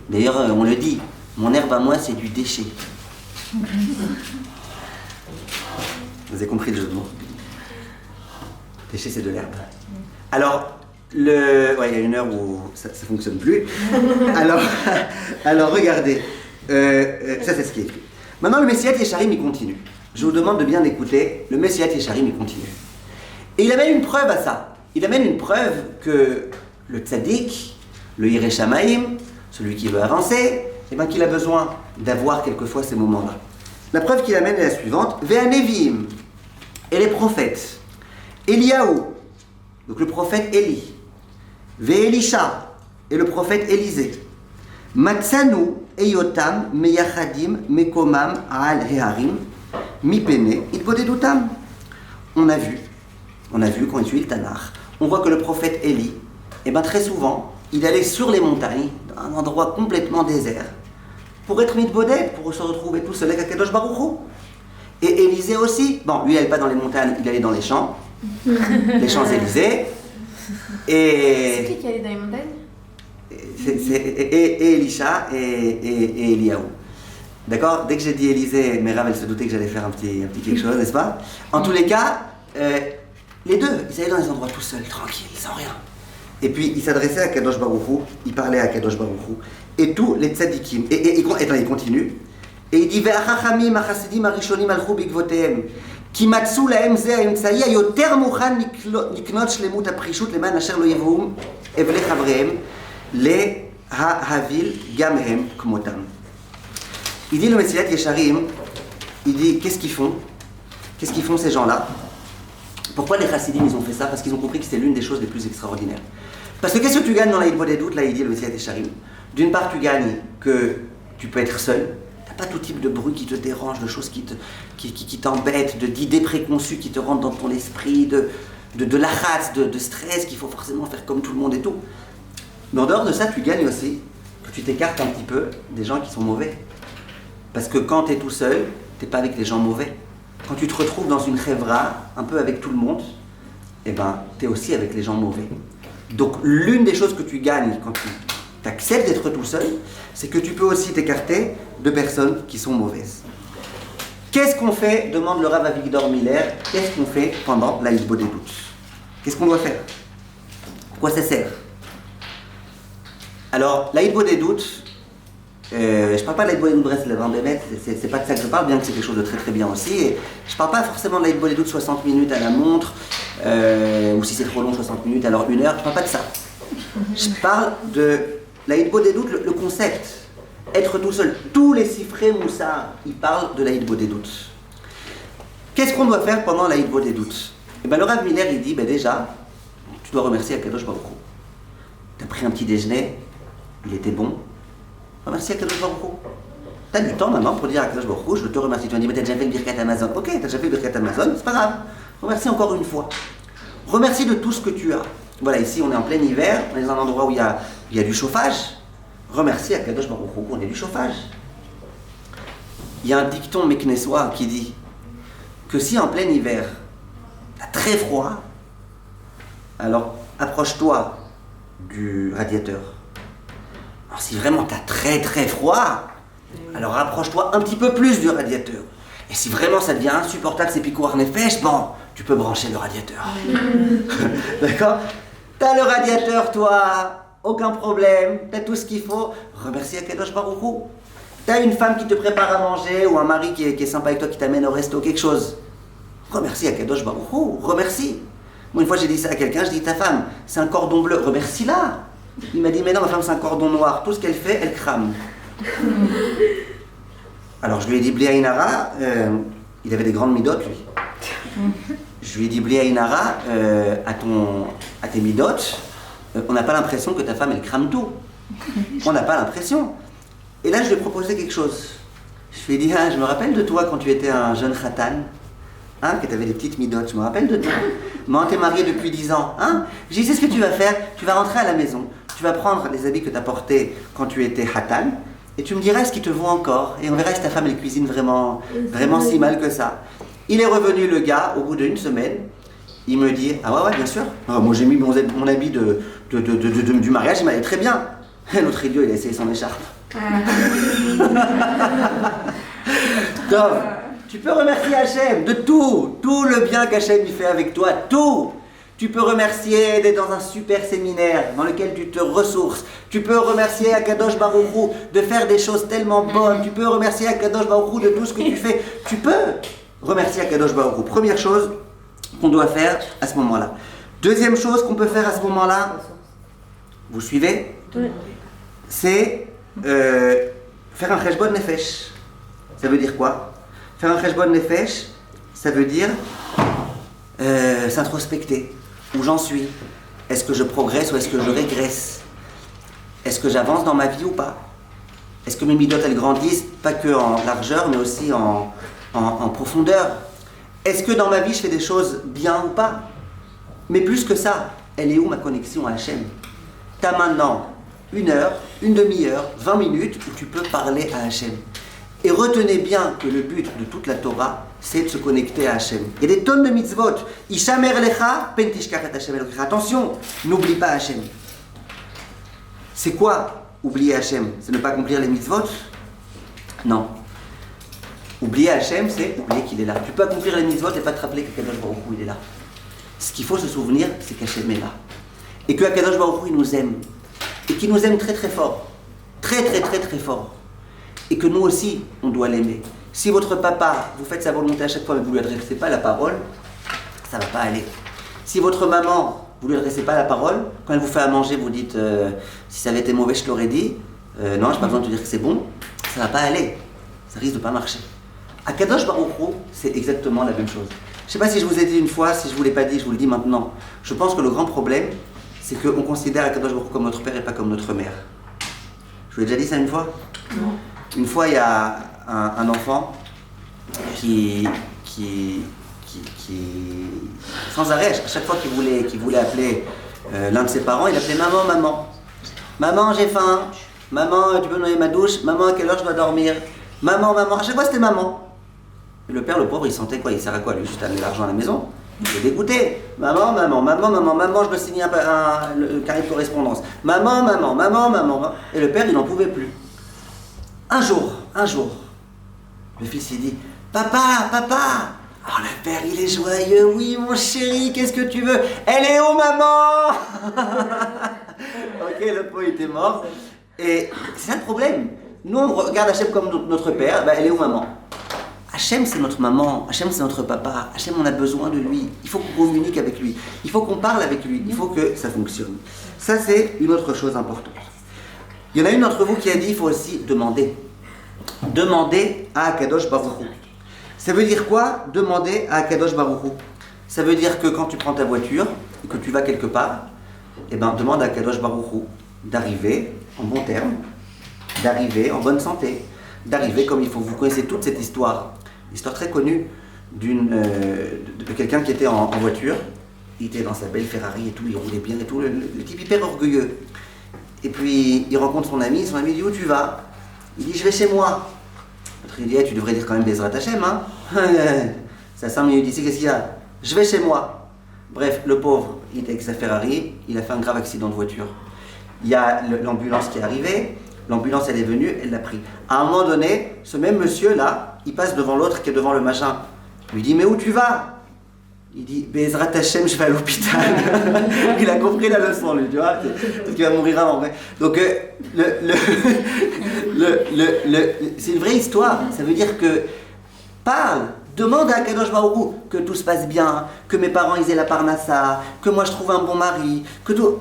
D'ailleurs, on le dit, mon herbe à moi, c'est du déchet. Vous avez compris le jeu de mots. Déchet, c'est de l'herbe. Alors, il y a une heure où ça ne fonctionne plus. Alors regardez. Ça, c'est ce qui est écrit. Maintenant, le Messiat Yesharim, il continue. Je vous demande de bien écouter. Le Messiat Yesharim, il continue. Et il amène une preuve à ça. Il amène une preuve que le tzaddik, le Yireh Shamayim, celui qui veut avancer, eh ben, qu'il a besoin d'avoir quelquefois ces moments-là. La preuve qu'il amène est la suivante. Ve'anevim, et les prophètes. Eliaou, donc le prophète Élie. Ve'elisha, et le prophète Élisée. Matsanu eyotam meyachadim mekomam al heharim mipene itbodedutam. On a vu quand on étudie le Tanakh, on voit que le prophète Élie, eh ben, très souvent, il allait sur les montagnes, dans un endroit complètement désert, pour être mitboded, pour se retrouver tout seul avec Akadosh Baruch Hu. Et Élisée aussi, bon, lui il n'allait pas dans les montagnes, il allait dans les champs, les Champs-Élysées. C'est qui allait dans les montagnes? Et Elisha et Eliaou. D'accord? Dès que j'ai dit Élysée, Merav, elle se doutait que j'allais faire un petit quelque chose, n'est-ce pas? En tous les cas, les deux, ils allaient dans les endroits tout seuls, tranquilles, sans rien. Et puis, il s'adressait à Kadosh Baruch Hu, il parlait à Kadosh Baruch Hu, et tous les tzadikim, et il continue, et il dit Ve'achachamim achasidim arishonim alchu bikvotehem, ki matsu lahem ze ha'emtsa'i hayoter mukhan liknot shlemut aprishut leman asher lo yevum evle chavrehem lehavil gamhem kmotam. Il dit le Messilat Yesharim, il dit qu'est-ce qu'ils font? Qu'est-ce qu'ils font ces gens-là? Pourquoi les chassidim ils ont fait ça? Parce qu'ils ont compris que c'était l'une des choses les plus extraordinaires. Parce que qu'est-ce que tu gagnes dans la Hitbodedut des doutes? Là il dit le Messilat Yesharim. D'une part tu gagnes que tu peux être seul, t'as pas tout type de bruit qui te dérange, de choses qui t'embêtent, d'idées préconçues qui te rentrent dans ton esprit, de lachatz, de stress qu'il faut forcément faire comme tout le monde et tout. Mais en dehors de ça tu gagnes aussi que tu t'écartes un petit peu des gens qui sont mauvais. Parce que quand tu es tout seul, tu n'es pas avec les gens mauvais. Quand tu te retrouves dans une chevra, un peu avec tout le monde, eh ben, tu es aussi avec les gens mauvais. Donc l'une des choses que tu gagnes quand tu acceptes d'être tout seul, c'est que tu peux aussi t'écarter de personnes qui sont mauvaises. Qu'est-ce qu'on fait? Demande le Rav Avigdor Miller. Qu'est-ce qu'on fait pendant la Hitbodedut? Qu'est-ce qu'on doit faire? Pourquoi ça sert? Alors, la Hitbodedut, Je parle pas de l'Aïd Bolédout Breslev, hein, Bémet, c'est pas de ça que je parle, bien que c'est quelque chose de très très bien aussi. Et je parle pas forcément de l'Aïd Bolédout 60 minutes à la montre, ou si c'est trop long, 60 minutes, alors 1 heure, je parle pas de ça. Je parle de l'Aïd Bolédout, le concept, être tout seul. Tous les sifrés Moussa, ils parlent de l'Aïd Bolédout. Qu'est-ce qu'on doit faire pendant l'Aïd Bolédout? Et ben le Rav Miller, il dit, déjà, tu dois remercier Akadosh Baruch Hu. Tu as pris un petit déjeuner, il était bon. Remercie Akadosh Baruch Hu. Tu as du temps maintenant pour dire à Akadosh Baruch Hu, je te remercie. Tu m'as dit, mais tu as déjà fait le Birkat Amazon. Ok, tu as déjà fait le Birkat Amazon, c'est pas grave. Remercie encore une fois. Remercie de tout ce que tu as. Voilà, ici on est en plein hiver, on est dans un endroit où il y a du chauffage. Remercie Akadosh Baruch Hu qu'on ait du chauffage. Il y a un dicton meknessois qui dit que si en plein hiver, tu as très froid, alors approche-toi du radiateur. Alors si vraiment tu as très très froid, alors rapproche-toi un petit peu plus du radiateur. Et si vraiment ça devient insupportable, c'est picoir nefesh, bon, tu peux brancher le radiateur. D'accord? T'as le radiateur, toi, aucun problème, t'as tout ce qu'il faut. Remercie Akadosh Baruch Hu. T'as une femme qui te prépare à manger, ou un mari qui est sympa avec toi, qui t'amène au resto, quelque chose. Remercie Akadosh Baruch Hu, remercie. Moi, une fois, j'ai dit ça à quelqu'un, je dis, ta femme, c'est un cordon bleu, remercie-la. Il m'a dit, mais non, ma femme, c'est un cordon noir. Tout ce qu'elle fait, elle crame. Alors, je lui ai dit, Bli Ainara, il avait des grandes midotes, lui. Je lui ai dit, Bli Ainara, à tes midotes, on n'a pas l'impression que ta femme, elle crame tout. On n'a pas l'impression. Et là, je lui ai proposé quelque chose. Je lui ai dit, je me rappelle de toi quand tu étais un jeune khatan. Que tu avais des petites midotes, je me rappelle de toi. Maman, t'es mariée depuis 10 ans. J'ai dit, c'est ce que tu vas faire. Tu vas rentrer à la maison. Tu vas prendre les habits que tu as portés quand tu étais khatan. Et tu me diras ce qui te vaut encore. Et on verra si ta femme, elle cuisine vraiment si mal que ça. Il est revenu, le gars, au bout d'une semaine. Il me dit, ouais, bien sûr. Moi, j'ai mis mon habit du mariage, il m'allait très bien. Et l'autre idiot, il a essayé son écharpe. Donc, tu peux remercier Hachem de tout le bien qu'Hachem il fait avec toi, tout. Tu peux remercier d'être dans un super séminaire dans lequel tu te ressources. Tu peux remercier Akadosh Baruch Hu de faire des choses tellement bonnes. Tu peux remercier Akadosh Baruch Hu de tout ce que tu fais. Tu peux remercier Akadosh Baruch Hu. Première chose qu'on doit faire à ce moment-là. Deuxième chose qu'on peut faire à ce moment-là, vous suivez? C'est faire un cheshbon nefesh. Ça veut dire quoi? Faire un cheshbon nefesh, ça veut dire s'introspecter. Où j'en suis? Est-ce que je progresse ou est-ce que je régresse? Est-ce que j'avance dans ma vie ou pas? Est-ce que mes midotes, elles grandissent, pas que en largeur, mais aussi en profondeur? Est-ce que dans ma vie, je fais des choses bien ou pas? Mais plus que ça, elle est où ma connexion à Hachem? T'as maintenant 1 heure, une demi-heure, 20 minutes où tu peux parler à Hachem. Et retenez bien que le but de toute la Torah, c'est de se connecter à Hachem. Il y a des tonnes de mitzvot. Ishamer lecha, pen tishkach et Hachem elokecha. Attention, n'oublie pas Hachem. C'est quoi oublier Hachem? C'est ne pas accomplir les mitzvot? Non. Oublier Hachem, c'est oublier qu'il est là. Tu peux accomplir les mitzvot et pas te rappeler qu'Akadosh Baruch Hu, il est là. Ce qu'il faut se souvenir, c'est qu'Hachem est là. Et que Akadosh Baruch Hu, il nous aime. Et qu'il nous aime très très fort. Très très très très fort. Et que nous aussi, on doit l'aimer. Si votre papa, vous faites sa volonté à chaque fois, mais vous ne lui adressez pas la parole, ça ne va pas aller. Si votre maman, vous ne lui adressez pas la parole, quand elle vous fait à manger, vous dites si ça avait été mauvais, je te l'aurais dit. Non, je n'ai pas besoin de te dire que c'est bon. Ça ne va pas aller. Ça risque de ne pas marcher. À Kadosh Baruch Hu, c'est exactement la même chose. Je ne sais pas si je vous ai dit une fois, si je ne vous l'ai pas dit, je vous le dis maintenant. Je pense que le grand problème, c'est qu'on considère Akadosh Baruch Hu comme notre père et pas comme notre mère. Je vous ai déjà dit ça une fois? Non. Une fois, il y a un enfant qui sans arrêt, à chaque fois qu'il voulait appeler l'un de ses parents, il appelait maman, maman. Maman, j'ai faim. Maman, tu peux me donner ma douche. Maman, à quelle heure je dois dormir? Maman, maman. À chaque fois, c'était maman. Et le père, le pauvre, il sentait quoi? Il sert à quoi? Lui, juste à amener l'argent à la maison. Il était dégoûté. Maman, maman, maman, maman, maman, je dois signer le carnet de correspondance. Maman, maman, maman, maman. Et le père, il n'en pouvait plus. Un jour, le fils, il dit, papa, papa. Alors le père, il est joyeux. Oui, mon chéri, qu'est-ce que tu veux? Elle est où, maman? Ok, le pauvre était mort. Et c'est ça le problème. Nous, on regarde Hachem comme notre père, elle est où maman? Hachem, c'est notre maman, Hachem, c'est notre papa, Hachem, on a besoin de lui, il faut qu'on communique avec lui, il faut qu'on parle avec lui, il faut que ça fonctionne. Ça, c'est une autre chose importante. Il y en a une d'entre vous qui a dit, il faut aussi demander. Demander à Akadosh Baruch Hu. Ça veut dire quoi, demander à Akadosh Baruch Hu? Ça veut dire que quand tu prends ta voiture et que tu vas quelque part, demande à Akadosh Baruch Hu d'arriver en bon terme, d'arriver en bonne santé, d'arriver comme il faut. Vous connaissez toute cette histoire, l'histoire très connue de quelqu'un qui était en voiture. Il était dans sa belle Ferrari et tout, il roulait bien et tout, le type hyper orgueilleux. Et puis il rencontre son ami dit où tu vas? Il dit je vais chez moi. L'autre il dit tu devrais dire quand même Bezrat Hashem, hein. C'est à 5 minutes d'ici, qu'est-ce qu'il y a? Je vais chez moi. Bref, le pauvre, il était avec sa Ferrari, il a fait un grave accident de voiture. Il y a l'ambulance qui est arrivée, l'ambulance elle est venue, elle l'a pris. À un moment donné, ce même monsieur là, il passe devant l'autre qui est devant le machin. Il lui dit mais où tu vas? Il dit Bezrat Hashem, je vais à l'hôpital. Il a compris la leçon, lui, tu vois, parce qu'il va mourir avant. Donc, c'est une vraie histoire. Ça veut dire que parle, demande à Kadosh Baruch Hu que tout se passe bien, que mes parents ils aient la parnassa, que moi je trouve un bon mari, que tout.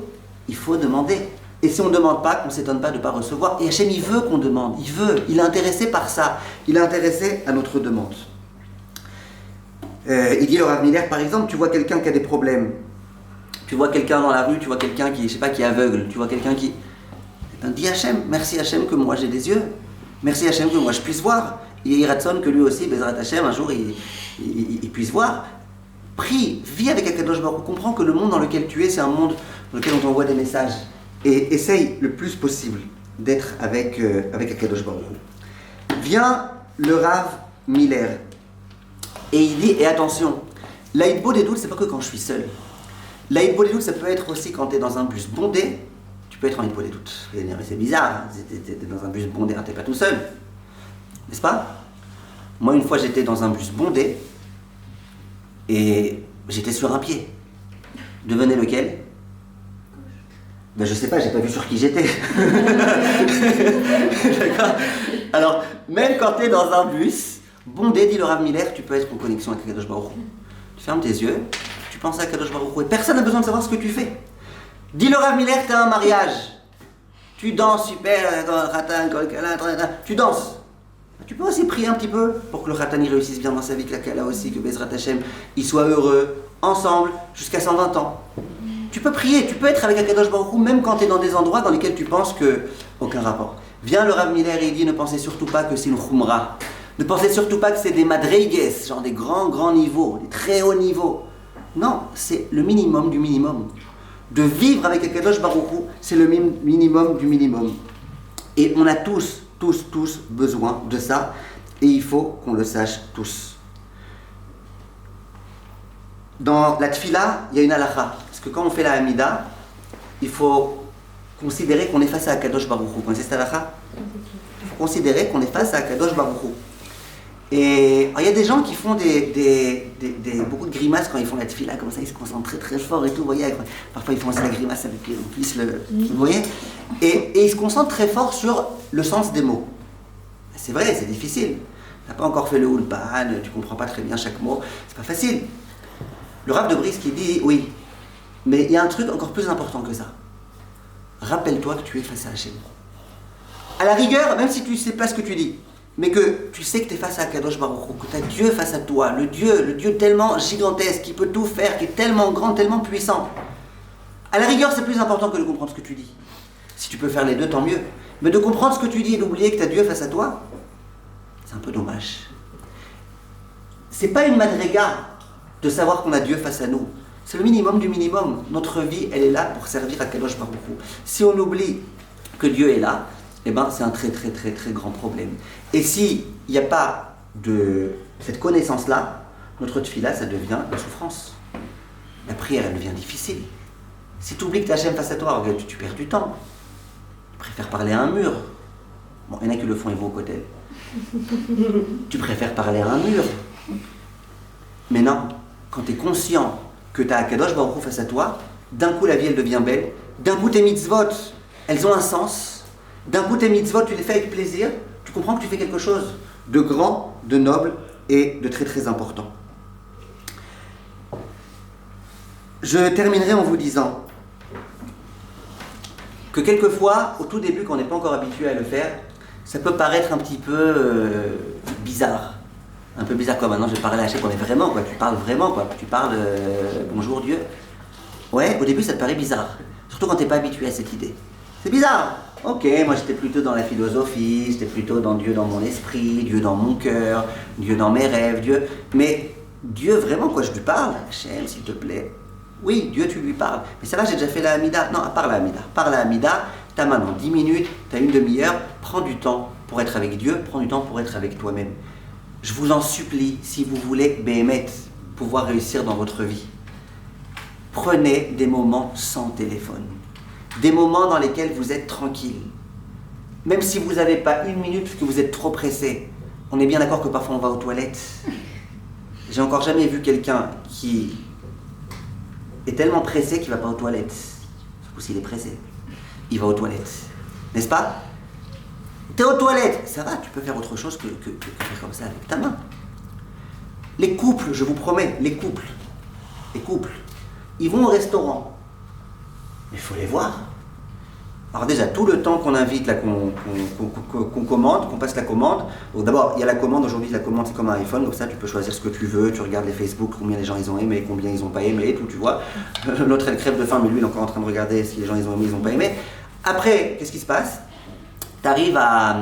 Il faut demander. Et si on ne demande pas, qu'on ne s'étonne pas de ne pas recevoir. Et Hachem, il veut qu'on demande, il est intéressé par ça, il est intéressé à notre demande. Il dit le Rav Miller, par exemple, tu vois quelqu'un qui a des problèmes, tu vois quelqu'un dans la rue, tu vois quelqu'un qui, qui est aveugle, tu vois quelqu'un qui... dis Hachem, merci Hachem que moi j'ai des yeux, merci Hachem que moi je puisse voir. Il ratsonne que lui aussi, Bezrat Hachem, un jour il puisse voir. Prie, vis avec Akadosh Baruch Hu, comprends que le monde dans lequel tu es, c'est un monde dans lequel on t'envoie des messages. Et essaye le plus possible d'être avec Akadosh Baruch Hu. Vient le Rav Miller. Et il dit, et attention, l'Aïdbo des doutes, c'est pas que quand je suis seul. L'Aïdbo des doutes, ça peut être aussi quand tu es dans un bus bondé, tu peux être en Aïdbo des doutes. Mais c'est bizarre, hein, t'es dans un bus bondé, hein, t'es pas tout seul. N'est-ce pas? Moi, une fois, j'étais dans un bus bondé, et j'étais sur un pied. Devenez lequel? Ben, je sais pas, j'ai pas vu sur qui j'étais. D'accord? Alors, même quand tu es dans un bus, bondé, dit le Rav Miller, tu peux être en connexion avec Kadosh Baruch Hu. Tu fermes tes yeux, tu penses à Kadosh Baruch Hu et personne n'a besoin de savoir ce que tu fais. Dit le Rav Miller, tu as un mariage. Tu danses super, tu danses. Tu peux aussi prier un petit peu pour que le Khatan y réussisse bien dans sa vie, que la Kala aussi, que Bezrat Hashem, ils soient heureux, ensemble, jusqu'à 120 ans. Tu peux prier, tu peux être avec Kadosh Baruch Hu même quand tu es dans des endroits dans lesquels tu penses que aucun rapport. Vient le Rav Miller et il dit ne pensez surtout pas que c'est une khumra. Ne pensez surtout pas que c'est des madreiges, genre des grands niveaux, des très hauts niveaux. Non, c'est le minimum du minimum. De vivre avec Akadosh Baruch Hu, c'est le minimum du minimum. Et on a tous besoin de ça, et il faut qu'on le sache tous. Dans la tfila, il y a une halakha, parce que quand on fait la Hamida, il faut considérer qu'on est face à Akadosh Baruch Hu. Vous connaissez cette halakha? Il faut considérer qu'on est face à Akadosh Baruch Hu. Et il y a des gens qui font beaucoup de grimaces quand ils font la tefila, comme ça ils se concentrent très très fort et tout, vous voyez, parfois ils font aussi la grimace avec les puisse vous voyez, et ils se concentrent très fort sur le sens des mots. C'est vrai, c'est difficile, tu n'as pas encore fait le ulpan, tu comprends pas très bien chaque mot, c'est pas facile. Le Rav de Brisk qui dit, oui, mais il y a un truc encore plus important que ça. Rappelle-toi que tu es face à Hachem. À la rigueur, même si tu ne sais pas ce que tu dis, mais que tu sais que tu es face à Kadosh Baruch Hu, que tu as Dieu face à toi, le Dieu tellement gigantesque, qui peut tout faire, qui est tellement grand, tellement puissant. À la rigueur, c'est plus important que de comprendre ce que tu dis. Si tu peux faire les deux, tant mieux. Mais de comprendre ce que tu dis et d'oublier que tu as Dieu face à toi, c'est un peu dommage. C'est pas une madriga de savoir qu'on a Dieu face à nous. C'est le minimum du minimum. Notre vie, elle est là pour servir à Kadosh Baruch Hu. Si on oublie que Dieu est là, eh ben, c'est un très très très très grand problème. Et s'il n'y a pas de cette connaissance-là, notre tefila, ça devient la souffrance. La prière, elle devient difficile. Si tu oublies que tu as Hachem face à toi, tu perds du temps. Tu préfères parler à un mur. Bon, il y en a qui le font, ils vont au côté. Tu préfères parler à un mur. Mais non, quand tu es conscient que tu as Akadosh Baruch Hu face à toi, d'un coup la vie, elle devient belle. D'un coup, tes mitzvot, elles ont un sens. D'un coup, tes mitzvot, tu les fais avec plaisir, tu comprends que tu fais quelque chose de grand, de noble et de très très important. Je terminerai en vous disant que quelquefois, au tout début, quand on n'est pas encore habitué à le faire, ça peut paraître un petit peu bizarre. Un peu bizarre, quoi. Maintenant, je vais parler à Hachem, on est vraiment, quoi. Tu parles vraiment, quoi. Tu parles bonjour Dieu. Ouais, au début, ça te paraît bizarre. Surtout quand tu n'es pas habitué à cette idée. C'est bizarre. Ok, moi j'étais plutôt dans la philosophie, j'étais plutôt dans Dieu dans mon esprit, Dieu dans mon cœur, Dieu dans mes rêves, Dieu. Mais Dieu, vraiment, quoi, je lui parle. Hachem, s'il te plaît. Oui, Dieu, tu lui parles. Mais ça va, j'ai déjà fait la Hamida. Non, à part la Hamida. Par la Hamida, t'as maintenant 10 minutes, t'as une demi-heure. Prends du temps pour être avec Dieu, prends du temps pour être avec toi-même. Je vous en supplie, si vous voulez, Béhémet, pouvoir réussir dans votre vie, prenez des moments sans téléphone. Des moments dans lesquels vous êtes tranquille. Même si vous n'avez pas une minute parce que vous êtes trop pressé. On est bien d'accord que parfois on va aux toilettes. J'ai encore jamais vu quelqu'un qui est tellement pressé qu'il ne va pas aux toilettes. Ou s'il est pressé, il va aux toilettes. N'est-ce pas? T'es aux toilettes, ça va, tu peux faire autre chose que faire comme ça avec ta main. Les couples, je vous promets, les couples, ils vont au restaurant. Mais il faut les voir. Alors déjà, tout le temps qu'on invite, là, qu'on commande, qu'on passe la commande. Donc d'abord, il y a la commande, aujourd'hui la commande c'est comme un iPhone, donc ça tu peux choisir ce que tu veux, tu regardes les Facebook, combien les gens ils ont aimé, combien ils n'ont pas aimé, tout, tu vois. L'autre elle crève de faim, mais lui il est encore en train de regarder si les gens ils ont aimé, ils n'ont pas aimé. Après, qu'est-ce qui se passe? T'arrives à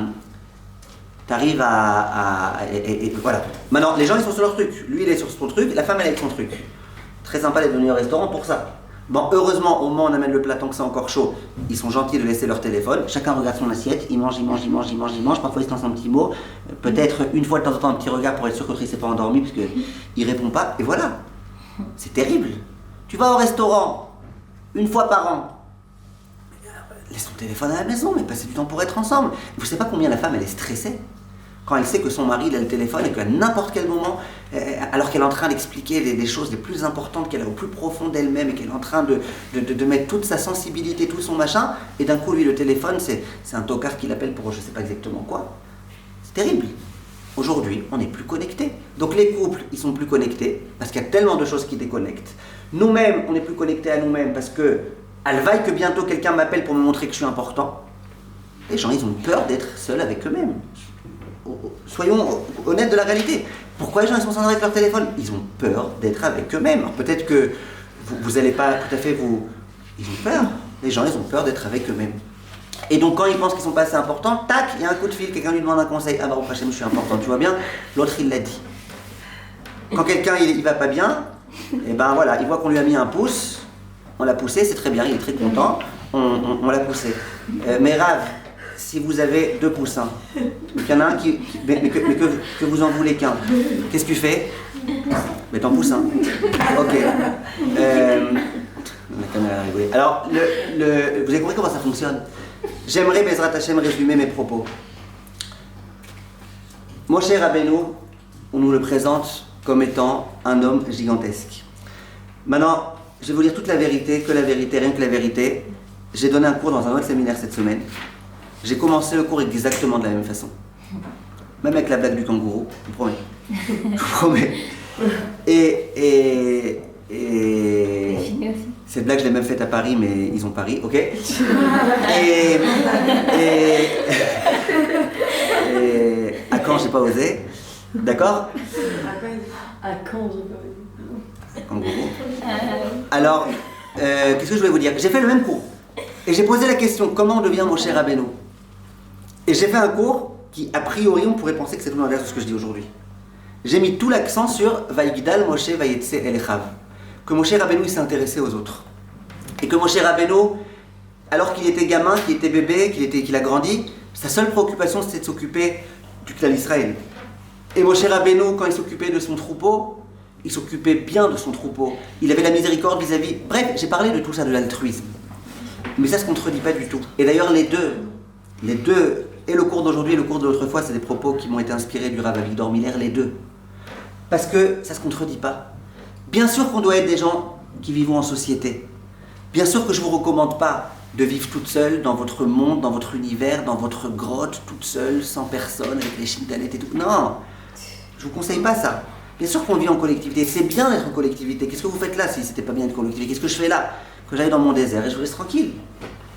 et voilà. Maintenant, les gens ils sont sur leur truc. Lui il est sur son truc, la femme elle est avec son truc. Très sympa d'être venu au restaurant pour ça. Bon, heureusement, au moment où on amène le plat tant que c'est encore chaud, ils sont gentils de laisser leur téléphone. Chacun regarde son assiette, il mange. Parfois, ils se lancent un petit mot. Peut-être une fois de temps en temps, un petit regard pour être sûr que l'autre ne s'est pas endormi parce qu'il ne répond pas. Et voilà. C'est terrible. Tu vas au restaurant, une fois par an. Laisse ton téléphone à la maison, mais passez du temps pour être ensemble. Vous ne savez pas combien la femme, elle est stressée quand elle sait que son mari il a le téléphone et qu'à n'importe quel moment, alors qu'elle est en train d'expliquer les choses les plus importantes qu'elle a au plus profond d'elle-même et qu'elle est en train de mettre toute sa sensibilité, tout son machin, et d'un coup, lui, le téléphone, c'est un tocard qui l'appelle pour je ne sais pas exactement quoi. C'est terrible. Aujourd'hui, on n'est plus connectés. Donc les couples, ils sont plus connectés parce qu'il y a tellement de choses qui déconnectent. Nous-mêmes, on n'est plus connectés à nous-mêmes parce que, elle vaille que bientôt quelqu'un m'appelle pour me montrer que je suis important. Les gens, ils ont peur d'être seuls avec eux-mêmes. Soyons honnêtes de la réalité. Pourquoi les gens ils sont sans avec leur téléphone? Ils ont peur d'être avec eux-mêmes. Alors peut-être que vous n'allez pas tout à fait vous... Ils ont peur. Les gens, ils ont peur d'être avec eux-mêmes. Et donc quand ils pensent qu'ils sont pas assez importants, tac, il y a un coup de fil, quelqu'un lui demande un conseil. Ah bah, au Hachem, je suis important, tu vois bien? L'autre, il l'a dit. Quand quelqu'un, il va pas bien, et ben voilà, il voit qu'on lui a mis un pouce, on l'a poussé, c'est très bien, il est très content, on l'a poussé. Mais Rav, si vous avez 2 poussins, il y en a un mais que vous en voulez qu'un, qu'est-ce que tu fais? Mais t'en pousses un. Ok. La caméra a rigolé. Alors, vous avez compris comment ça fonctionne? J'aimerais, Bezrat Hashem, résumer mes propos. Moshe Rabbeinu, on nous le présente comme étant un homme gigantesque. Maintenant, je vais vous dire toute la vérité, que la vérité, rien que la vérité. J'ai donné un cours dans un autre séminaire cette semaine. J'ai commencé le cours exactement de la même façon. Même avec la blague du kangourou, je vous promets. Je vous promets. Et cette blague, je l'ai même faite à Paris, mais ils ont Paris, ok. Et à Caen, j'ai pas osé. D'accord? À quand j'ai pas osé? Kangourou. Alors, qu'est-ce que je voulais vous dire? J'ai fait le même cours. Et j'ai posé la question, comment on devient Moshe Rabbeinu? Et j'ai fait un cours qui, a priori, on pourrait penser que c'est tout l'inverse de ce que je dis aujourd'hui. J'ai mis tout l'accent sur Vaïgdal Moshe Vayetse El Echav. Que Moshe Rabbeinu il s'est intéressé aux autres. Et que Moshe Rabbeinu, alors qu'il était gamin, qu'il était bébé, qu'il a grandi, sa seule préoccupation c'était de s'occuper du clan Israël. Et Moshe Rabbeinu, quand il s'occupait de son troupeau, il s'occupait bien de son troupeau. Il avait la miséricorde vis-à-vis. Bref, j'ai parlé de tout ça, de l'altruisme. Mais ça ne se contredit pas du tout. Et d'ailleurs, les deux, et le cours d'aujourd'hui et le cours de l'autre fois, c'est des propos qui m'ont été inspirés du Rav Avigdor Miller, les deux. Parce que ça ne se contredit pas. Bien sûr qu'on doit être des gens qui vivent en société. Bien sûr que je ne vous recommande pas de vivre toute seule dans votre monde, dans votre univers, dans votre grotte, toute seule, sans personne, avec les chintanettes et tout. Non, je vous conseille pas ça. Bien sûr qu'on vit en collectivité, c'est bien d'être en collectivité. Qu'est-ce que vous faites là si c'était pas bien d'être en collectivité? Qu'est-ce que je fais là? Que j'aille dans mon désert et je reste tranquille.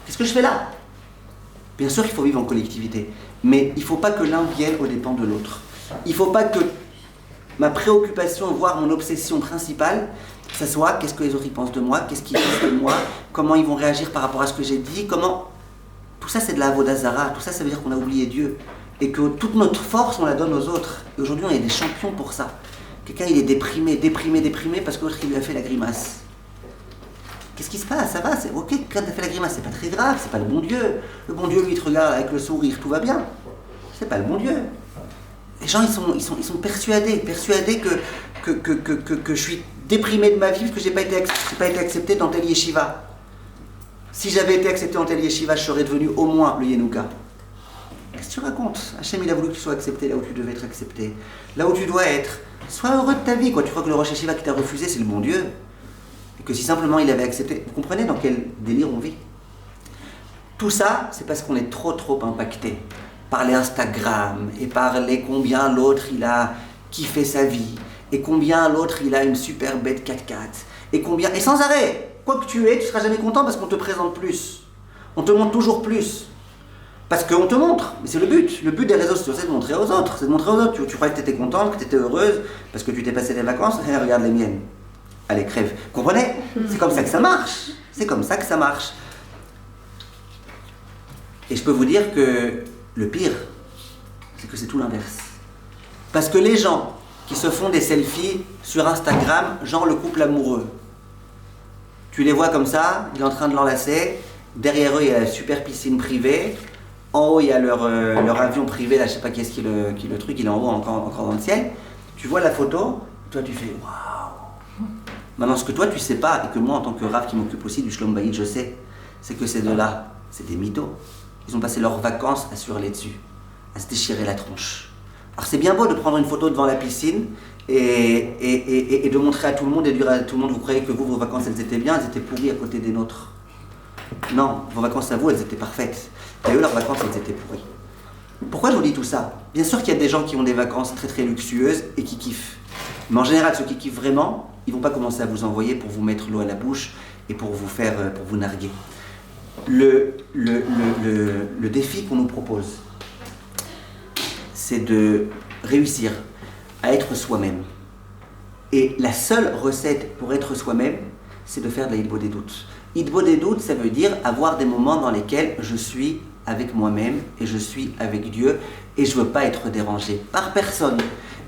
Qu'est-ce que je fais là? Bien sûr qu'il faut vivre en collectivité, mais il ne faut pas que l'un vienne aux dépens de l'autre. Il ne faut pas que ma préoccupation, voire mon obsession principale, ça soit qu'est-ce que les autres y pensent de moi, qu'est-ce qu'ils pensent de moi, comment ils vont réagir par rapport à ce que j'ai dit, comment... Tout ça c'est de la Avodazara, tout ça ça veut dire qu'on a oublié Dieu. Et que toute notre force on la donne aux autres. Et aujourd'hui on est des champions pour ça. Quelqu'un il est déprimé parce que l'autre il lui a fait la grimace. Qu'est-ce qui se passe? Ça va, c'est ok, quand tu as fait la grimace, c'est pas très grave, c'est pas le bon Dieu. Le bon Dieu, lui, il te regarde avec le sourire, tout va bien. C'est pas le bon Dieu. Les gens, ils sont persuadés que je suis déprimé de ma vie parce que j'ai pas été accepté dans tel yeshiva. Si j'avais été accepté dans tel yeshiva, je serais devenu au moins le Yenouka. Qu'est-ce que tu racontes? Hachem, il a voulu que tu sois accepté là où tu devais être accepté. Là où tu dois être. Sois heureux de ta vie, quoi. Tu crois que le Rosh Yeshiva qui t'a refusé, c'est le bon Dieu? Et que si simplement il avait accepté, vous comprenez dans quel délire on vit? Tout ça, c'est parce qu'on est trop impacté par les Instagram et par les combien l'autre il a kiffé sa vie et combien l'autre il a une super bête 4x4 et combien, et sans arrêt, quoi que tu aies, tu seras jamais content parce qu'on te présente plus, on te montre toujours plus. Parce qu'on te montre, mais c'est le but. Le but des réseaux sociaux, c'est de montrer aux autres. C'est de montrer aux autres. Tu croyais que tu étais contente, que tu étais heureuse, parce que tu t'es passé des vacances, et regarde les miennes. Allez, crève. Vous comprenez? C'est comme ça que ça marche. C'est comme ça que ça marche. Et je peux vous dire que le pire, c'est que c'est tout l'inverse. Parce que les gens qui se font des selfies sur Instagram, genre le couple amoureux, tu les vois comme ça, il est en train de l'enlacer, derrière eux il y a la super piscine privée, en haut il y a leur avion privé, là je sais pas qui est-ce qui est le truc, il est en haut encore dans le ciel. Tu vois la photo, toi tu fais waouh. Maintenant ce que toi tu sais pas, et que moi en tant que Rav qui m'occupe aussi du Shlom Bayit je sais, c'est que ces deux-là, c'est des mythos. Ils ont passé leurs vacances à se hurler dessus, à se déchirer la tronche. Alors c'est bien beau de prendre une photo devant la piscine et de montrer à tout le monde et de dire à tout le monde, vous croyez que vos vacances elles étaient bien, elles étaient pourries à côté des nôtres. Non, vos vacances à vous, elles étaient parfaites. Et eux, leurs vacances, elles étaient pourries. Pourquoi je vous dis tout ça? Bien sûr qu'il y a des gens qui ont des vacances très luxueuses et qui kiffent. Mais en général, ceux qui kiffent vraiment, ils ne vont pas commencer à vous envoyer pour vous mettre l'eau à la bouche et pour vous narguer. Le défi qu'on nous propose, c'est de réussir à être soi-même. Et la seule recette pour être soi-même, c'est de faire de la hitbo des doutes. Hitbo des doutes, ça veut dire avoir des moments dans lesquels je suis avec moi-même et je suis avec Dieu et je ne veux pas être dérangé par personne.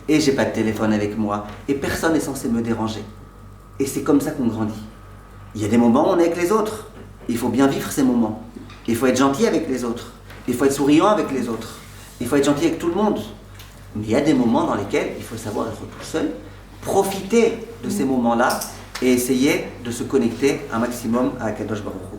Et j'ai pas de téléphone avec moi et personne n'est censé me déranger. Et c'est comme ça qu'on grandit. Il y a des moments où on est avec les autres. Il faut bien vivre ces moments. Il faut être gentil avec les autres. Il faut être souriant avec les autres. Il faut être gentil avec tout le monde. Mais il y a des moments dans lesquels il faut savoir être tout seul, profiter de ces moments-là et essayer de se connecter un maximum à Kadosh Baruch Hu.